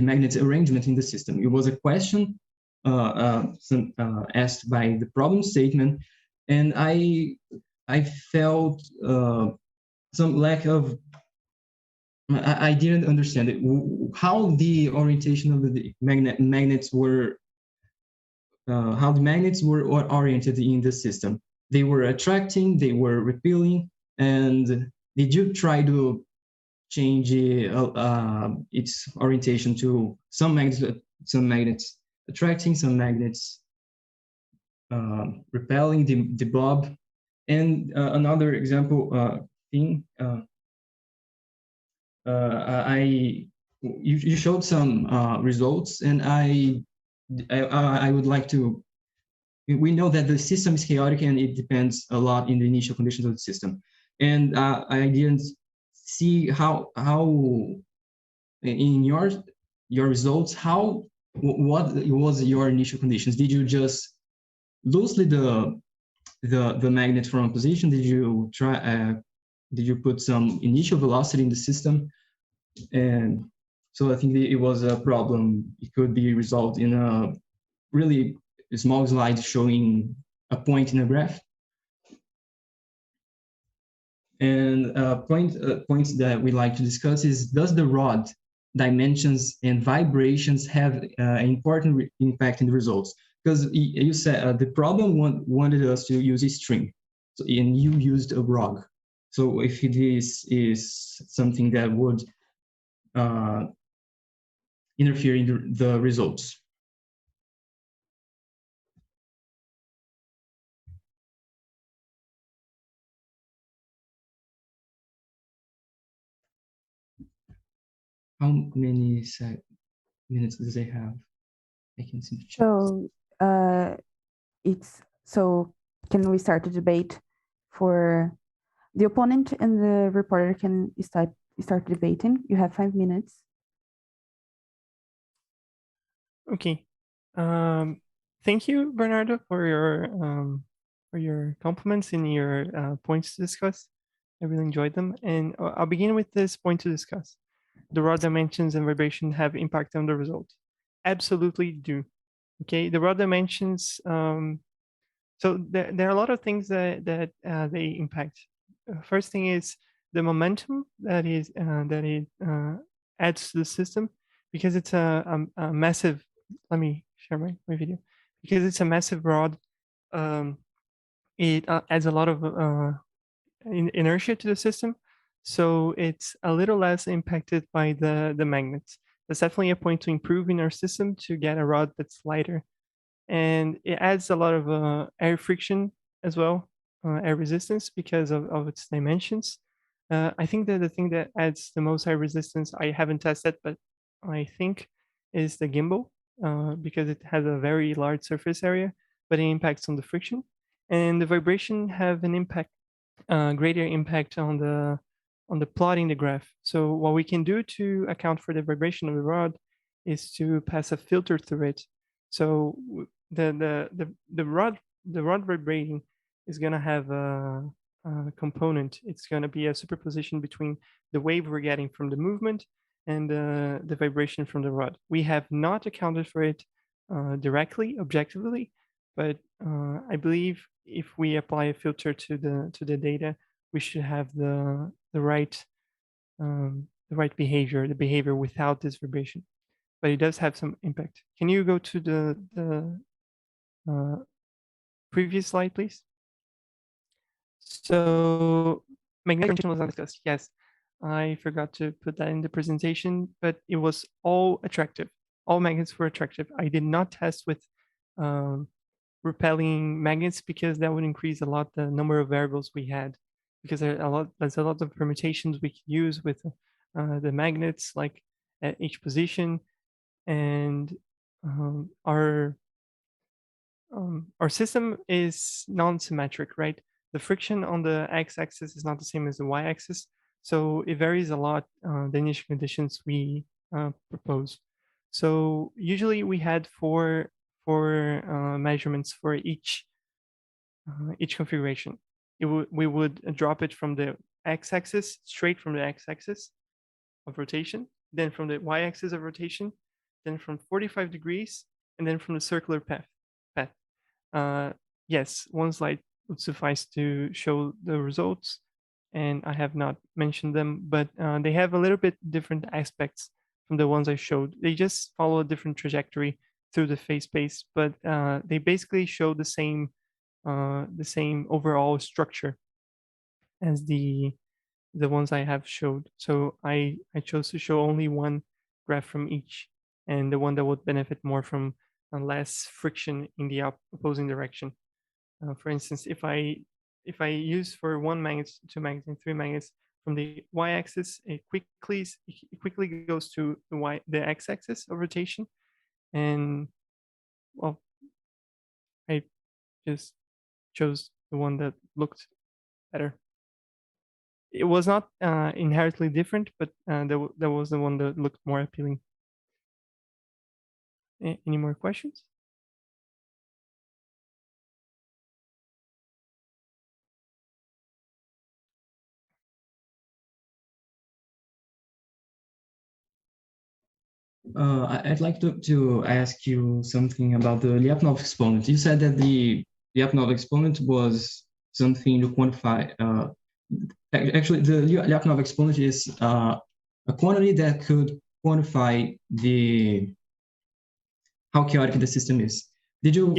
magnet arrangement in the system. It was a question asked by the problem statement, and I felt some lack of, I didn't understand it, how the orientation of the magnets were, how the magnets were oriented in the system. They were attracting, they were repelling, and did you try to change its orientation to some magnets attracting, some magnets repelling the bob? And another example thing, you showed some results, and I would like to, we know that the system is chaotic and it depends a lot in the initial conditions of the system. And I didn't see how in your results, what was your initial conditions? Did you just loosely the magnet from a position? Did you try, did you put some initial velocity in the system? And so I think it was a problem. It could be resolved in a really small slide showing a point in a graph. And points that we like to discuss is, does the rod dimensions and vibrations have an important impact in the results? Because you said the problem wanted us to use a string, so, and you used a rod. So if this is something that would interfere in the results. How many minutes does it have? I can see the chat. So can we start the debate? For the opponent and the reporter can start debating. You have 5 minutes. Okay. Thank you, Bernardo, for your compliments and your points to discuss. I really enjoyed them, and I'll begin with this point to discuss. The raw dimensions and vibration have impact on the result. Absolutely do. Okay, the raw dimensions. So there are a lot of things that they impact. First thing is the momentum that it adds to the system, because it's a massive. Let me share my video. Because it's a massive rod, it adds a lot of inertia to the system, so it's a little less impacted by the magnets. That's definitely a point to improve in our system, to get a rod that's lighter, and it adds a lot of air friction as well, air resistance, because of its dimensions. I think that the thing that adds the most air resistance, I haven't tested, but I think, is the gimbal, because it has a very large surface area, but it impacts on the friction. And the vibration have an impact, greater impact on the plotting the graph. So what we can do to account for the vibration of the rod is to pass a filter through it. So the rod vibrating is going to have a component. It's going to be a superposition between the wave we're getting from the movement and the vibration from the rod. We have not accounted for it directly, objectively, but I believe if we apply a filter to the data, we should have the right behavior, the behavior without this vibration. But it does have some impact. Can you go to the previous slide, please? So magnetic was not discussed. Yes, I forgot to put that in the presentation, but it was all attractive. All magnets were attractive. I did not test with repelling magnets, because that would increase a lot the number of variables we had, because there's a lot of permutations we can use with the magnets, like at each position. And our system is non-symmetric, right? The friction on the x-axis is not the same as the y-axis, so it varies a lot, the initial conditions we propose. So usually we had four measurements for each configuration. We would drop it from the x-axis, straight from the x-axis of rotation, then from the y-axis of rotation, then from 45 degrees, and then from the circular path. Yes, one slide would suffice to show the results, and I have not mentioned them, but they have a little bit different aspects from the ones I showed. They just follow a different trajectory through the phase space, but they basically show the same overall structure as the ones I have showed. So I chose to show only one graph from each, and the one that would benefit more from less friction in the opposing direction. For instance, if I use for one magnet, two magnets, and three magnets from the y-axis, it quickly goes to the x-axis of rotation, and well, I just chose the one that looked better. It was not inherently different, but that was the one that looked more appealing. Any more questions? I'd like to ask you something about the Lyapunov exponent. You said that the Lyapunov exponent was something to quantify. Actually, the Lyapunov exponent is a quantity that could quantify how chaotic the system is. Did you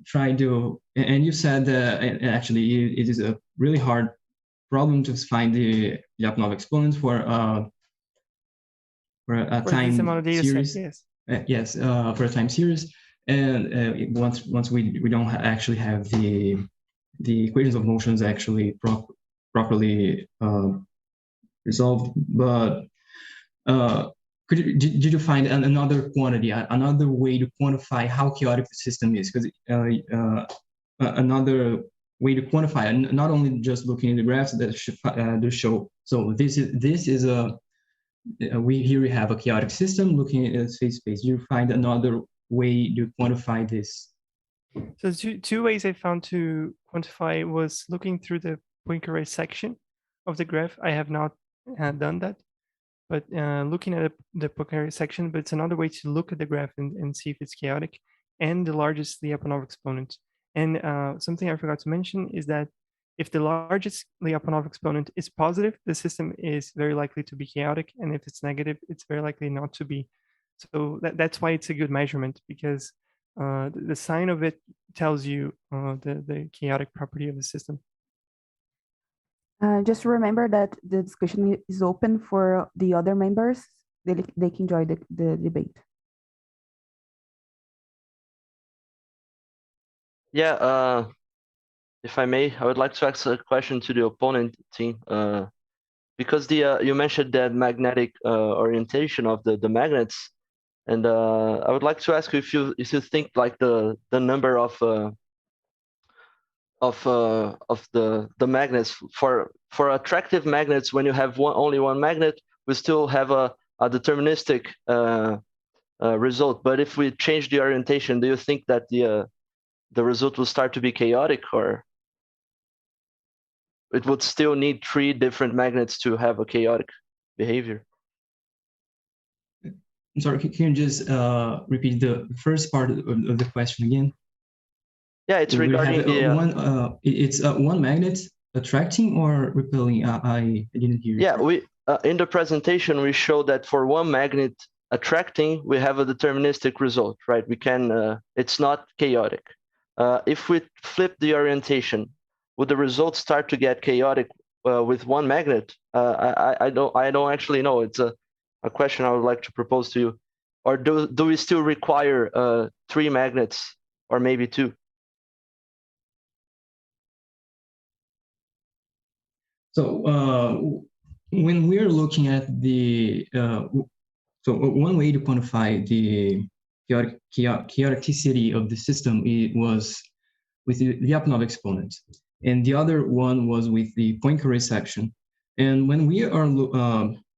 try to? And you said that actually it is a really hard problem to find the Lyapunov exponent for a time series. Yes, for a time series, and once we don't actually have the equations of motions actually properly resolved. But did you find another quantity, another way to quantify how chaotic the system is? Because another way to quantify, not only just looking at the graphs that show. So this is a here we have a chaotic system looking at its phase space. You find another way to quantify this? So two ways I found to quantify was looking through the Poincare section of the graph. I have not done that, but looking at the Poincare section, but it's another way to look at the graph and see if it's chaotic, and the largest Lyapunov exponent. And something I forgot to mention is that if the largest Lyapunov exponent is positive, the system is very likely to be chaotic, and if it's negative, it's very likely not to be. So that's why it's a good measurement, because the sign of it tells you the chaotic property of the system. Just remember that the discussion is open for the other members. They can join the debate. Yeah, if I may, I would like to ask a question to the opponent team. Because you mentioned that magnetic orientation of the magnets, and I would like to ask you if you think like the number of the magnets for attractive magnets, when you have only one magnet, we still have a deterministic result. But if we change the orientation, do you think that the result will start to be chaotic, or it would still need 3 different magnets to have a chaotic behavior? I'm sorry, can you just repeat the first part of the question again? Yeah, it's regarding it's one magnet attracting or repelling? I didn't hear. Yeah, we in the presentation we show that for one magnet attracting, we have a deterministic result, right? We can it's not chaotic. If we flip the orientation, would the results start to get chaotic with one magnet? I don't actually know. It's a question I would like to propose to you. Or do we still require 3 magnets, or maybe 2? So when we're looking at the so one way to quantify the chaoticity of the system, it was with the Lyapunov exponent, and the other one was with the Poincare section. And when we are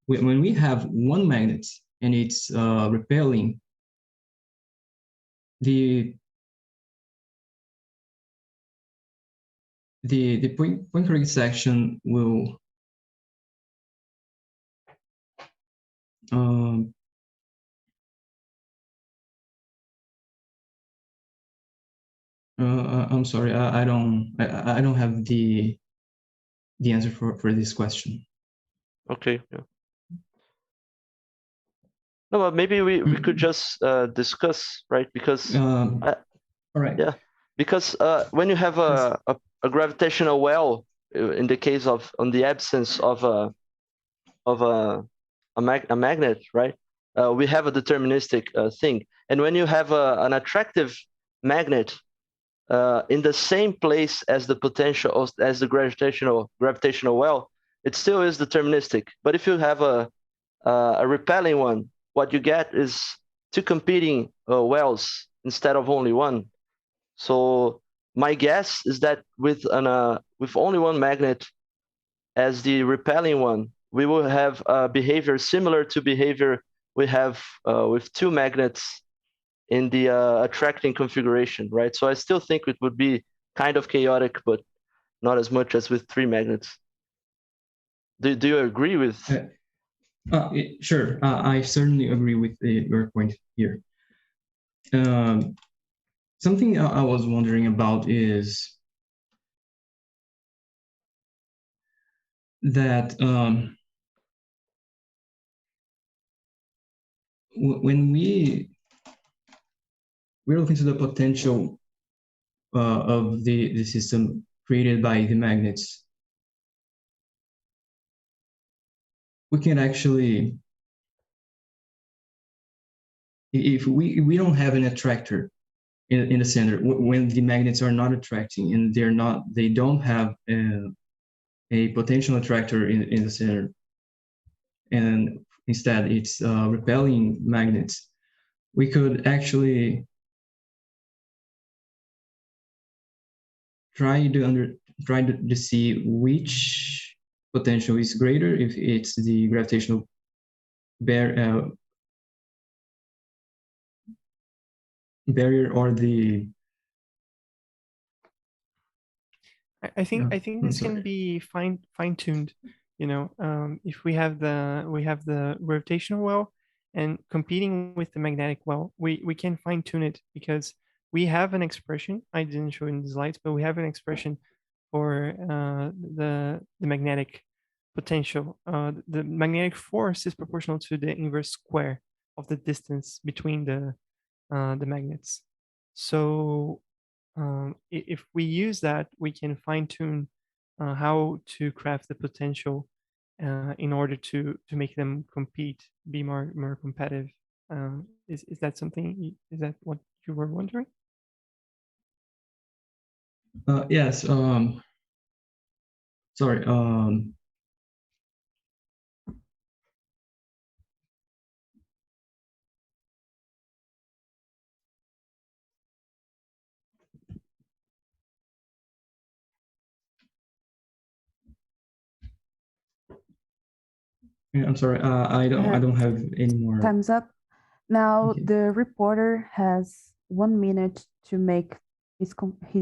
when we have one magnet and it's repelling, the Poincare section will I'm sorry, I don't have the answer for this question. Okay. Yeah. No, but maybe we could just discuss, right? Because all right. Yeah, because when you have a gravitational well, in the case of on the absence of a magnet, right? We have a deterministic thing, and when you have an attractive magnet in the same place as the potential as the gravitational well, it still is deterministic. But if you have a repelling one, what you get is 2 competing wells instead of only one. So my guess is that with only one magnet as the repelling one, we will have a behavior similar to behavior we have with 2 magnets in the attracting configuration, right? So I still think it would be kind of chaotic, but not as much as with 3 magnets. Do you agree with? Sure, I certainly agree with your point here. Something I was wondering about is that when we're looking to the potential of the system created by the magnets, we can actually, if we don't have an attractor in the center, when the magnets are not attracting and they don't have a potential attractor in the center, and instead it's repelling magnets, we could actually try to see which potential is greater, if it's the gravitational barrier or the I think Yeah, I think I'm this can sorry. be fine-tuned. You know, if we have the rotational well and competing with the magnetic well, we can fine-tune it because we have an expression. I didn't show in the slides, but we have an expression for the magnetic potential. The magnetic force is proportional to the inverse square of the distance between the magnets. So if we use that, we can fine tune how to craft the potential in order to make them compete, be more competitive. Is that something? Is that what you were wondering? Yes. Sorry. Yeah, I'm sorry. I don't have any more. Time's up. Now Okay. the reporter has 1 minute to make his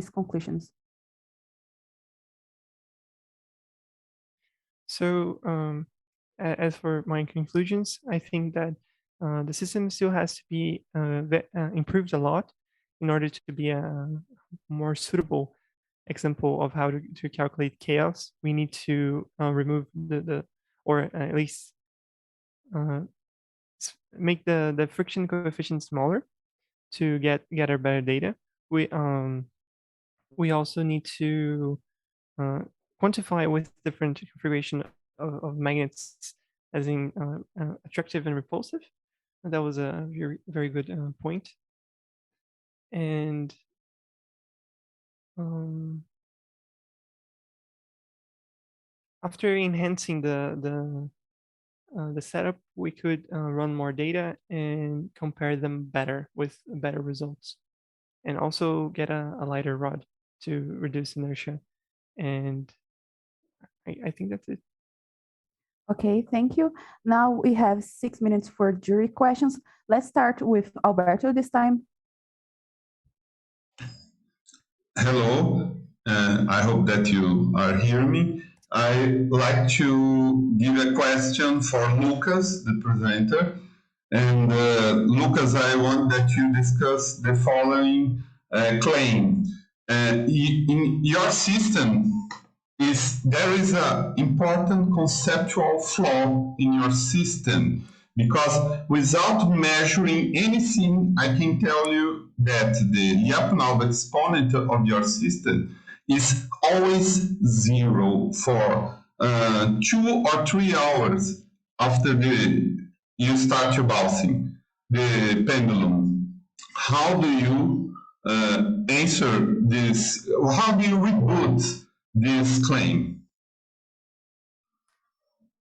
conclusions. So as for my conclusions, I think that the system still has to be improved a lot in order to be a more suitable example of how to calculate chaos. We need to remove or at least make the friction coefficient smaller to get our better data. We also need to quantify with different configuration of magnets as in attractive and repulsive. And that was a very good point. And after enhancing the setup, we could run more data and compare them better with better results, and also get a lighter rod to reduce inertia. And I think that's it. Okay, thank you. Now we have 6 minutes for jury questions. Let's start with Alberto this time. Hello, I hope that you are hearing me. I like to give a question for Lucas, the presenter. And Lucas, I want that you discuss the following claim. In your system, there is an important conceptual flaw in your system, because without measuring anything, I can tell you that the Lyapunov exponent of your system is always zero for 2 or 3 hours after you start your bouncing the pendulum. How do you answer this? How do you reboot this claim?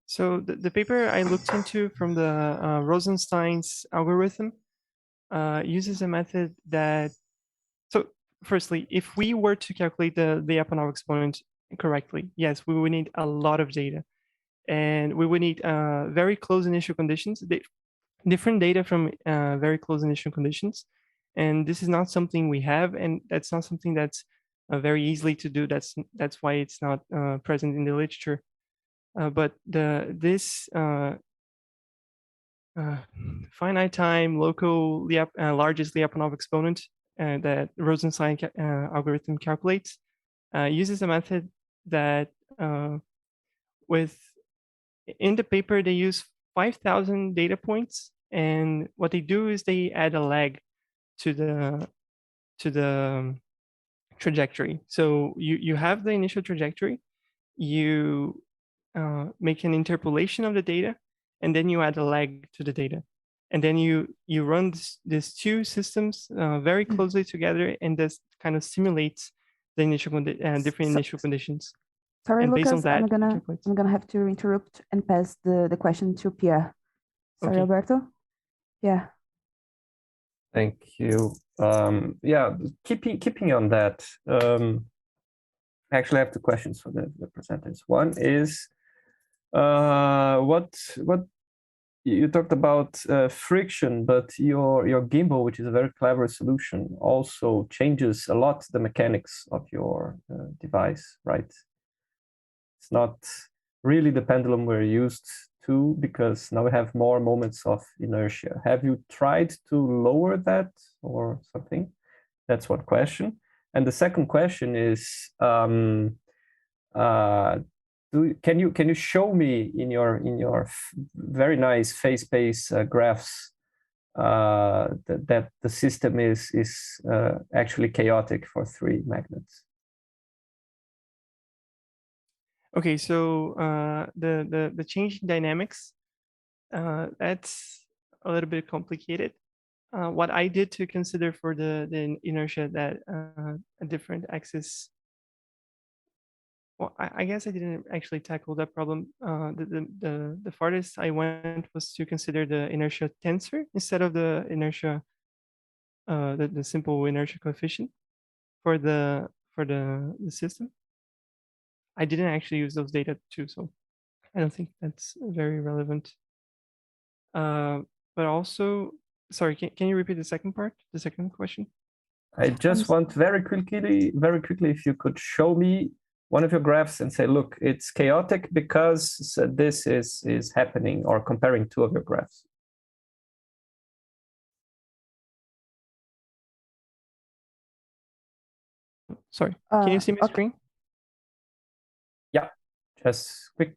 So the paper I looked into from the Rosenstein's algorithm uses a method that, so firstly, if we were to calculate the Lyapunov exponent correctly, yes, we would need a lot of data. And we would need very close initial conditions, different data from very close initial conditions. And this is not something we have, and that's not something that's very easily to do. That's why it's not present in the literature. But this finite time local largest Lyapunov exponent that Rosenstein algorithm calculates uses a method that in the paper they use 5,000 data points, and what they do is they add a lag to the trajectory. So you have the initial trajectory, you make an interpolation of the data, and then you add a lag to the data. And then you run these two systems very closely together, and this kind of simulates the initial different initial conditions. Sorry, And based on Lucas, that, I'm gonna have to interrupt and pass the question to Pierre. Sorry, Okay. Alberto. Yeah. Thank you. Yeah, keeping on that. Actually, I have two questions for the presenters. One is, what you talked about friction, but your gimbal, which is a very clever solution, also changes a lot the mechanics of your device, right? It's not really the pendulum we're used to, because now we have more moments of inertia. Have you tried to lower that or something? That's one question. And the second question is, can you show me in your very nice phase space graphs that the system is actually chaotic for 3 magnets? Okay, so the change in dynamics, that's a little bit complicated. What I did to consider for the inertia that a different axis. Well, I guess I didn't actually tackle that problem. The farthest I went was to consider the inertia tensor instead of the inertia, the simple inertia coefficient for the system. I didn't actually use those data too, so I don't think that's very relevant. But also, sorry, can you repeat the second part, the second question? I just want very quickly, if you could show me one of your graphs and say, look, it's chaotic because this is happening, or comparing 2 of your graphs. Sorry, can you see my screen? Yeah, just quick.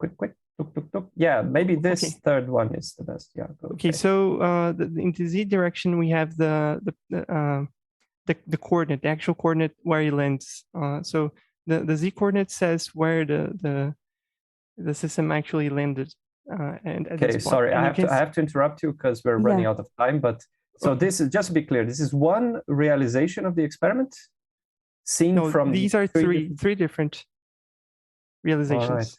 Tuk, tuk, tuk. Yeah, maybe this third one is the best. Yeah. Okay, so in the z direction we have the coordinate, the actual coordinate where it lands. So the z coordinate says where the system actually landed. And okay, sorry, I have to interrupt you because we're running out of time. But so this is, just to be clear, this is one realization of the experiment seen from. These are three different realizations. All right.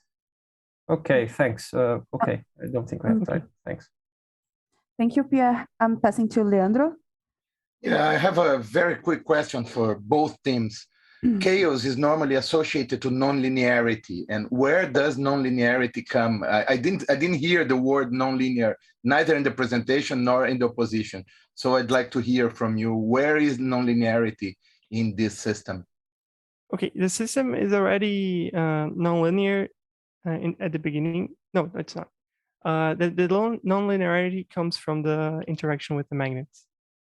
Okay, thanks. Okay, I don't think we have time. Thanks. Thank you, Pierre. I'm passing to Leandro. Yeah, I have a very quick question for both teams. Chaos is normally associated to nonlinearity, and where does nonlinearity come? I didn't hear the word nonlinear, neither in the presentation nor in the opposition. So I'd like to hear from you, where is nonlinearity in this system? Okay, the system is already nonlinear at the beginning. No, it's not. The nonlinearity comes from the interaction with the magnets.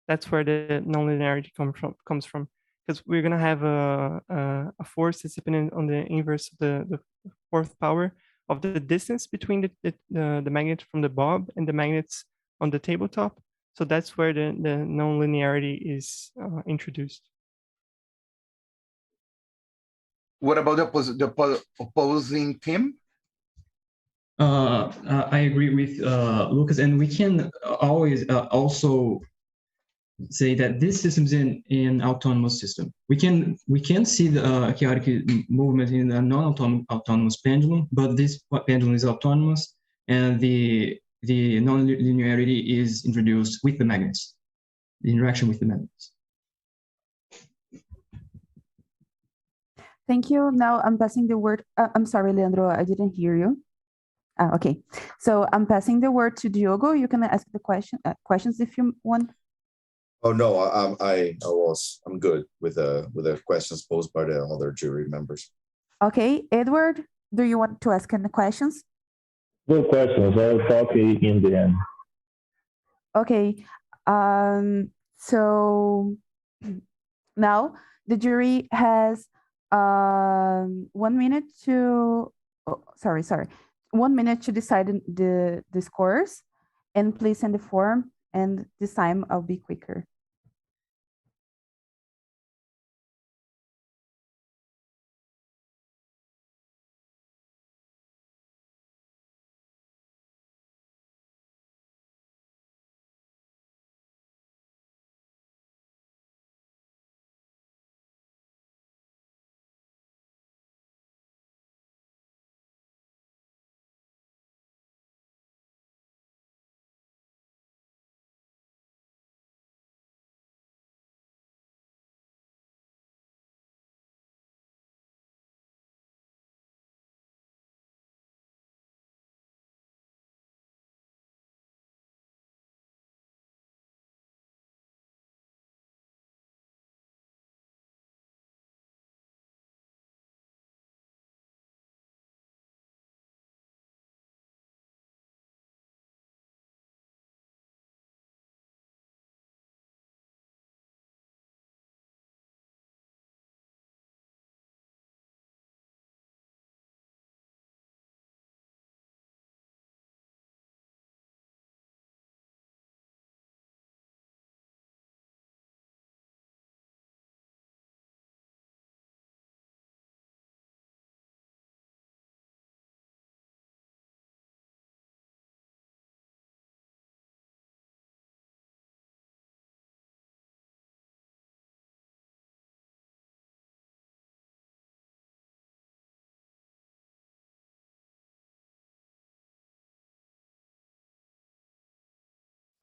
That's where the nonlinearity comes from. Because we're going to have a force that's dependent on the inverse of the fourth power of the distance between the magnet from the bob and the magnets on the tabletop. So that's where the nonlinearity is introduced. What about the opposing team? I agree with Lucas, and we can always also say that this system is in autonomous system. We can see the chaotic movement in a non-autonomous pendulum, but this pendulum is autonomous, and the non-linearity is introduced with the magnets, the interaction with the magnets. Thank you. Now I'm passing the word. I'm sorry, Leandro, I didn't hear you. Okay, so I'm passing the word to Diogo. You can ask the questions if you want. Oh no, I'm good with the questions posed by the other jury members. Okay, Edward, do you want to ask any questions? No questions. I'll talk in the end. Okay, so now the jury has 1 minute to. Oh, sorry. 1 minute to decide the scores, and please send the form. And this time I'll be quicker.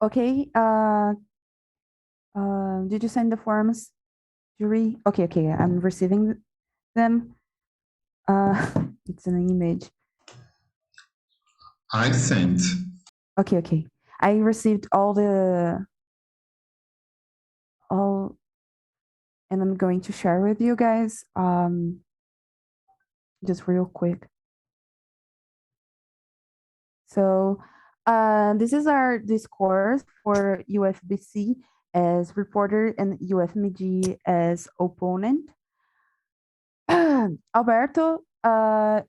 Okay. Did you send the forms, Jury? Okay, okay. I'm receiving them. It's an image. I sent. Okay, okay. I received all, and I'm going to share with you guys. Just real quick. So this is the scores for UFBC as reporter and UFMG as opponent. Alberto, the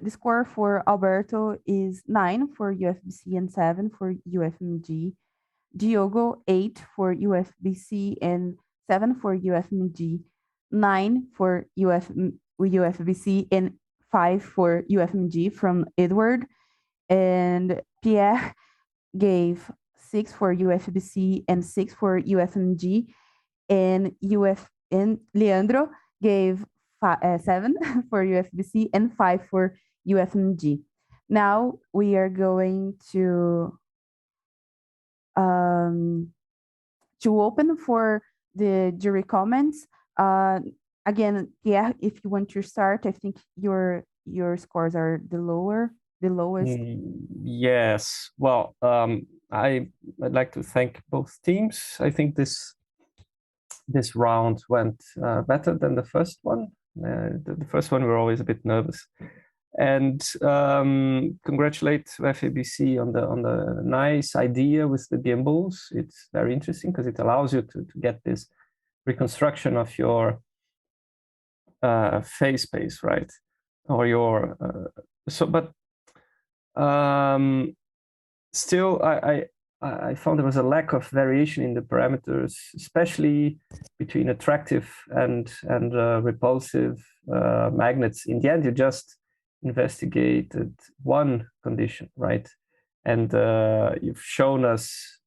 score for Alberto is 9 for UFBC and 7 for UFMG. Diogo, 8 for UFBC and 7 for UFMG. 9 for UFBC and 5 for UFMG from Edward. And Pierre gave 6 for UFBC and 6 for UFMG. And Leandro gave 7 for UFBC and 5 for UFMG. Now we are going to open for the jury comments. Again, Pierre, if you want to start, I think your scores are the lowest. Yes. Well, I'd like to thank both teams. I think this round went better than the first one. The first one we were always a bit nervous. And congratulate UFABC on the nice idea with the gimbals. It's very interesting because it allows you to get this reconstruction of your phase space, right? Or your still I found there was a lack of variation in the parameters, especially between attractive and repulsive magnets. In the end, you just investigated one condition, right? And you've shown us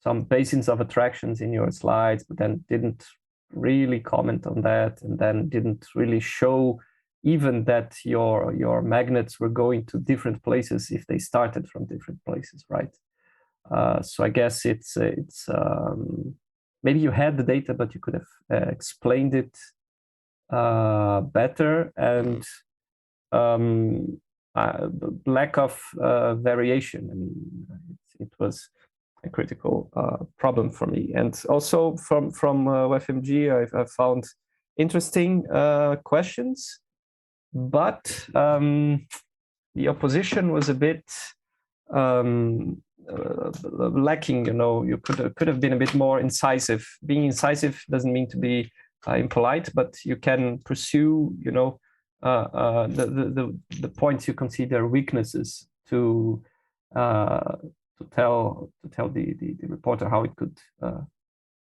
some basins of attractions in your slides, but then didn't really comment on that, and then didn't really show even that your magnets were going to different places if they started from different places, right? So I guess it's maybe you had the data, but you could have explained it better, and lack of variation. I mean, it was a critical problem for me. And also from UFMG, I found interesting questions, but the opposition was a bit lacking. You know, you could have been a bit more incisive. Being incisive doesn't mean to be impolite, but you can pursue, you know, the points you consider weaknesses to tell the reporter how it could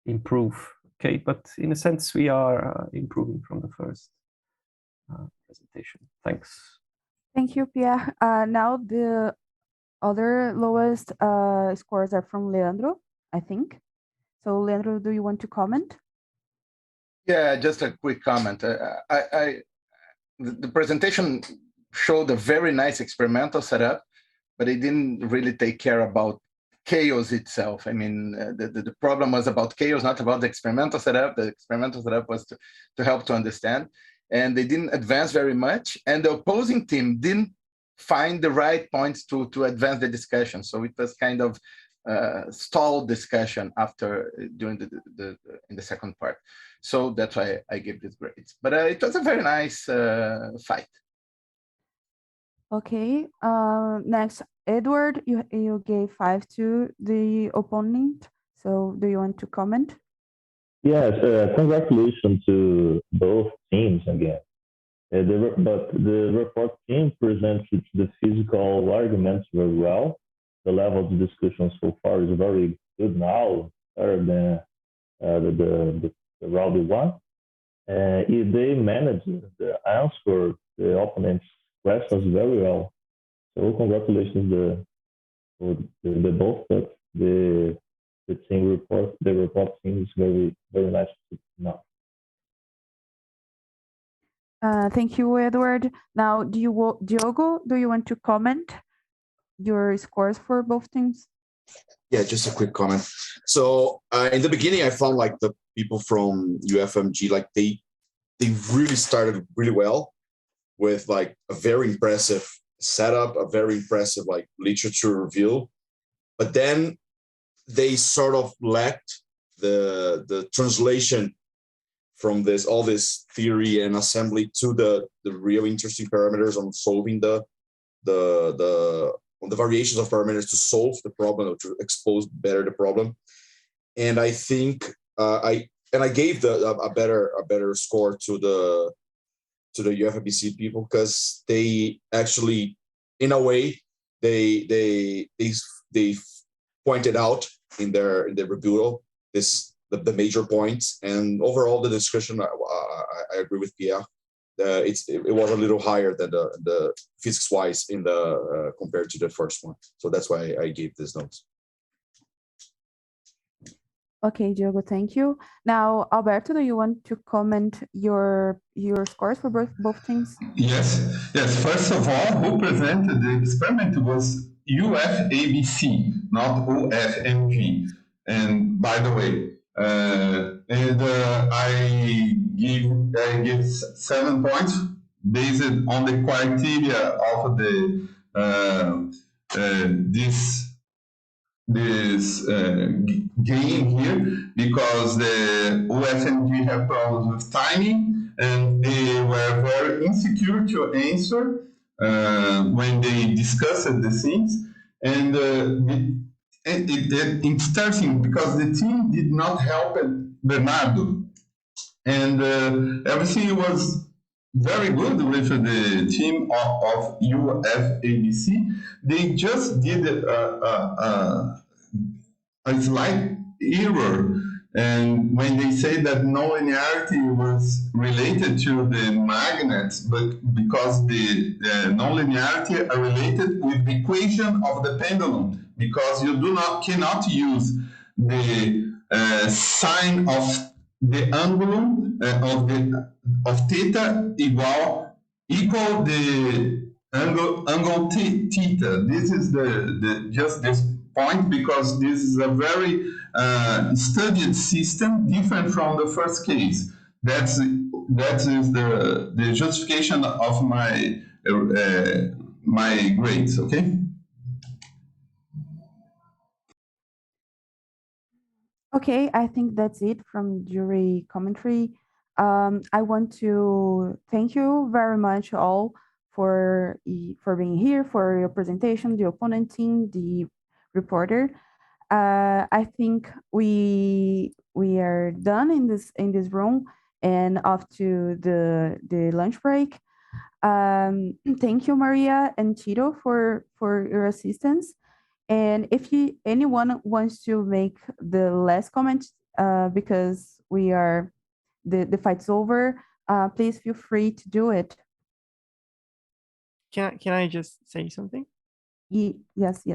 improve. Okay, but in a sense, we are improving from the first presentation. Thanks. Thank you, Pierre. Now the other lowest scores are from Leandro, I think. So Leandro, do you want to comment? Yeah, just a quick comment. The presentation showed a very nice experimental setup, but it didn't really take care about chaos itself. I mean, the problem was about chaos, not about the experimental setup. The experimental setup was to help to understand, and they didn't advance very much. And the opposing team didn't find the right points to advance the discussion. So it was kind of stalled discussion during in the second part. So that's why I give these grades. But it was a very nice fight. Okay. Next, Edward, you gave 5 to the opponent. So do you want to comment? Yes, congratulations to both teams again. But the report team presented the physical arguments very well. The level of discussion so far is very good now, better than the round one. If they manage the answer the opponent's questions very well. So congratulations the both, but the report team is very, very nice now. Thank you, Edward. Now, Diogo, do you want to comment your scores for both teams? Yeah, just a quick comment. So in the beginning, I found like the people from UFMG, like they really started really well with like a very impressive setup, a very impressive like literature review. But then they sort of lacked the translation from all this theory and assembly to the real interesting parameters on solving the variations of parameters to solve the problem or to expose better the problem. And I think I gave a better score to the UFABC people because they actually, in a way, they pointed out in their rebuttal the major points, and overall the discussion I agree with Pierre. It was a little higher than the physics wise in the compared to the first one, so that's why I gave these notes. Okay, Diogo, thank you. Now, Alberto, do you want to comment your scores for both teams? Yes. First of all, who presented the experiment was UFABC, not UFMG. And by the way, I give 7 points based on the criteria of the this game here, because the UFMG have problems with timing and they were very insecure to answer when they discussed the things. And it's interesting because the team did not help Bernardo, and everything was very good with the team of UFABC. They just did a slight error, and when they say that nonlinearity was related to the magnets, but because the nonlinearity are related with the equation of the pendulum, because you cannot use the sine of the angle of theta equal the angle theta. This is just this point, because this is a very studied system, different from the first case. That is the justification of my my grades. Okay. Okay, I think that's it from jury commentary. I want to thank you very much all for being here, for your presentation, the opponent team, the reporter. I think we are done in this room and off to the lunch break. Thank you, Maria and Tito, for your assistance. And if anyone wants to make the last comment, because the fight's over, please feel free to do it. Can I just say something? Yes.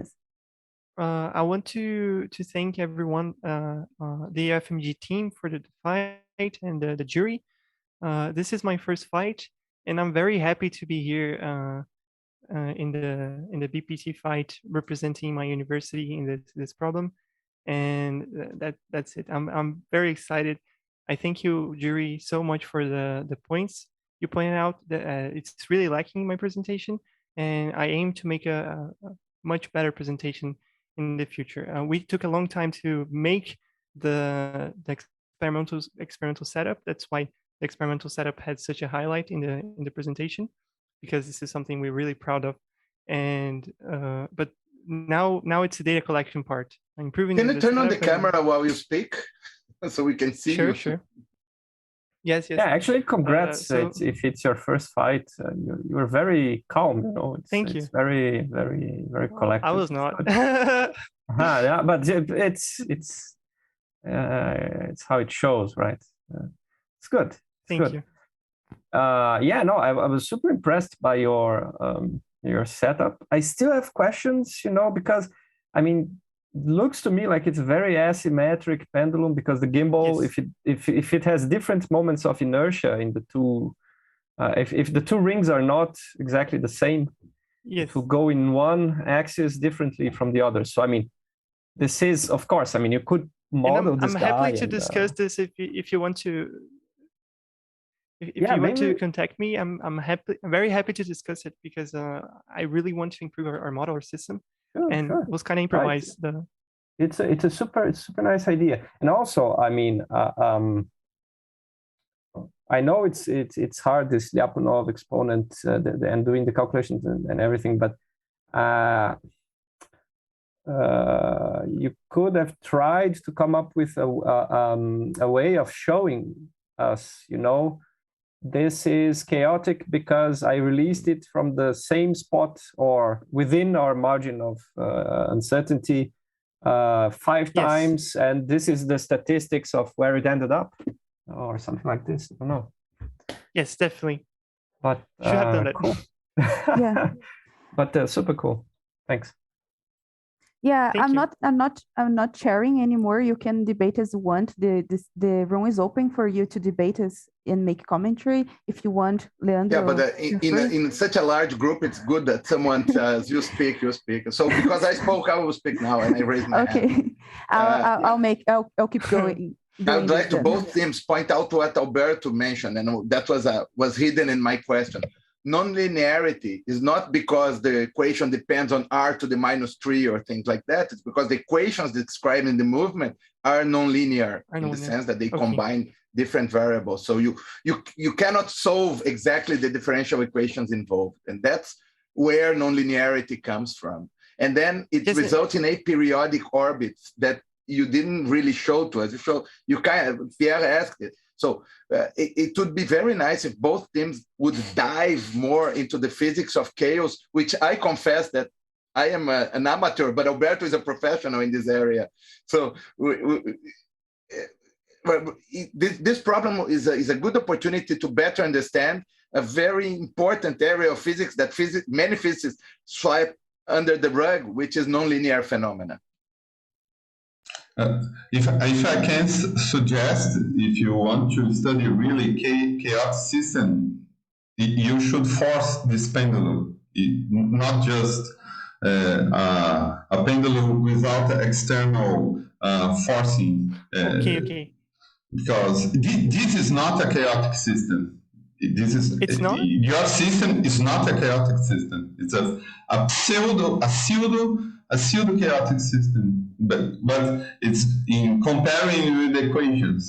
I want to thank everyone, the UFMG team for the fight and the jury. This is my first fight, and I'm very happy to be here in the BPT fight, representing my university in this problem. And that's it. I'm very excited. I thank you, jury, so much for the points you pointed out. That it's really lacking in my presentation, and I aim to make a much better presentation in the future. We took a long time to make the experimental setup. That's why the experimental setup had such a highlight in the presentation, because this is something we're really proud of. And but now it's the data collection part. Improving. Can you turn on the camera while you speak, so we can see you? Sure. Yes. Yeah, actually, congrats. If it's your first fight, you're very calm. Thank you. It's very, very, very collected. I was not. Yeah, but it's how it shows, right? It's good. Thank you. Yeah, no, I was super impressed by your setup. I still have questions, because I mean, it looks to me like it's a very asymmetric pendulum, because the gimbal, yes, if it has different moments of inertia in the two, if the two rings are not exactly the same, yes, it will go in one axis differently from the other. So I mean, this is, of course, I mean, you could And model I'm this happy guy to and, discuss this if you want to. If Yeah, you want to maybe- contact me, I'm very happy to discuss it because I really want to improve our model, our system, and sure. was kind of improvise the. It's a super nice idea, and also, I mean, I know it's hard, this Lyapunov exponent and doing the calculations and everything, but you could have tried to come up with a way of showing us, you know, this is chaotic because I released it from the same spot or within our margin of uncertainty 5 times, and this is the statistics of where it ended up, or something like this. I don't know. Yes, definitely. But should have done it. Cool. Yeah. But super cool. Thanks. Yeah, Thank I'm not sharing anymore. You can debate as you want. The room is open for you to debate as and make commentary if you want, Leandro. Yeah, but in such a large group, it's good that someone says you speak. So because I spoke, I will speak now, and I raised my hand. I'll keep going. I would like to both teams point out what Alberto mentioned, and that was hidden in my question. Non-linearity is not because the equation depends on r to the -3 or things like that. It's because the equations describing the movement are non-linear in the sense that they combine different variables. So you cannot solve exactly the differential equations involved, and that's where non-linearity comes from. And then it results in aperiodic orbits that you didn't really show to us. You kind of, Pierre asked it. So it would be very nice if both teams would dive more into the physics of chaos, which I confess that I am an amateur, but Alberto is a professional in this area. So this problem is a good opportunity to better understand a very important area of physics that many physicists swipe under the rug, which is nonlinear phenomena. If I can suggest, if you want to study really chaotic system, you should force this pendulum, not just a pendulum without external forcing. Okay. Because this is not a chaotic system. It's not? Your system is not a chaotic system. It's a pseudo chaotic system. But it's in comparing with the equations.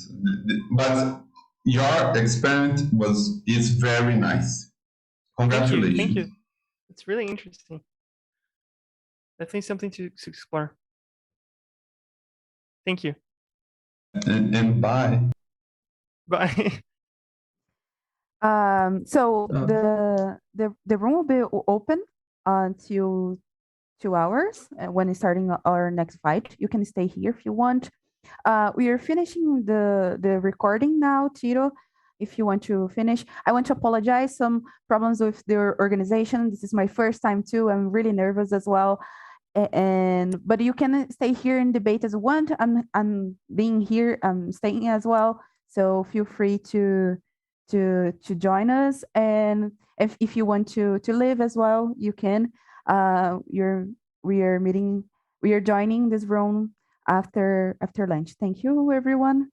But your experiment is very nice. Congratulations. Thank you. It's really interesting. Definitely something to explore. Thank you. And bye. Bye. So the room will be open until 2 hours when it's starting our next fight. You can stay here if you want. We are finishing the recording now, Tito. If you want to finish, I want to apologize. Some problems with the organization. This is my first time too. I'm really nervous as well. But you can stay here and debate as you want. I'm being here. I'm staying as well. So feel free to join us. And if you want to leave as well, you can. We are joining this room after lunch. Thank you, everyone.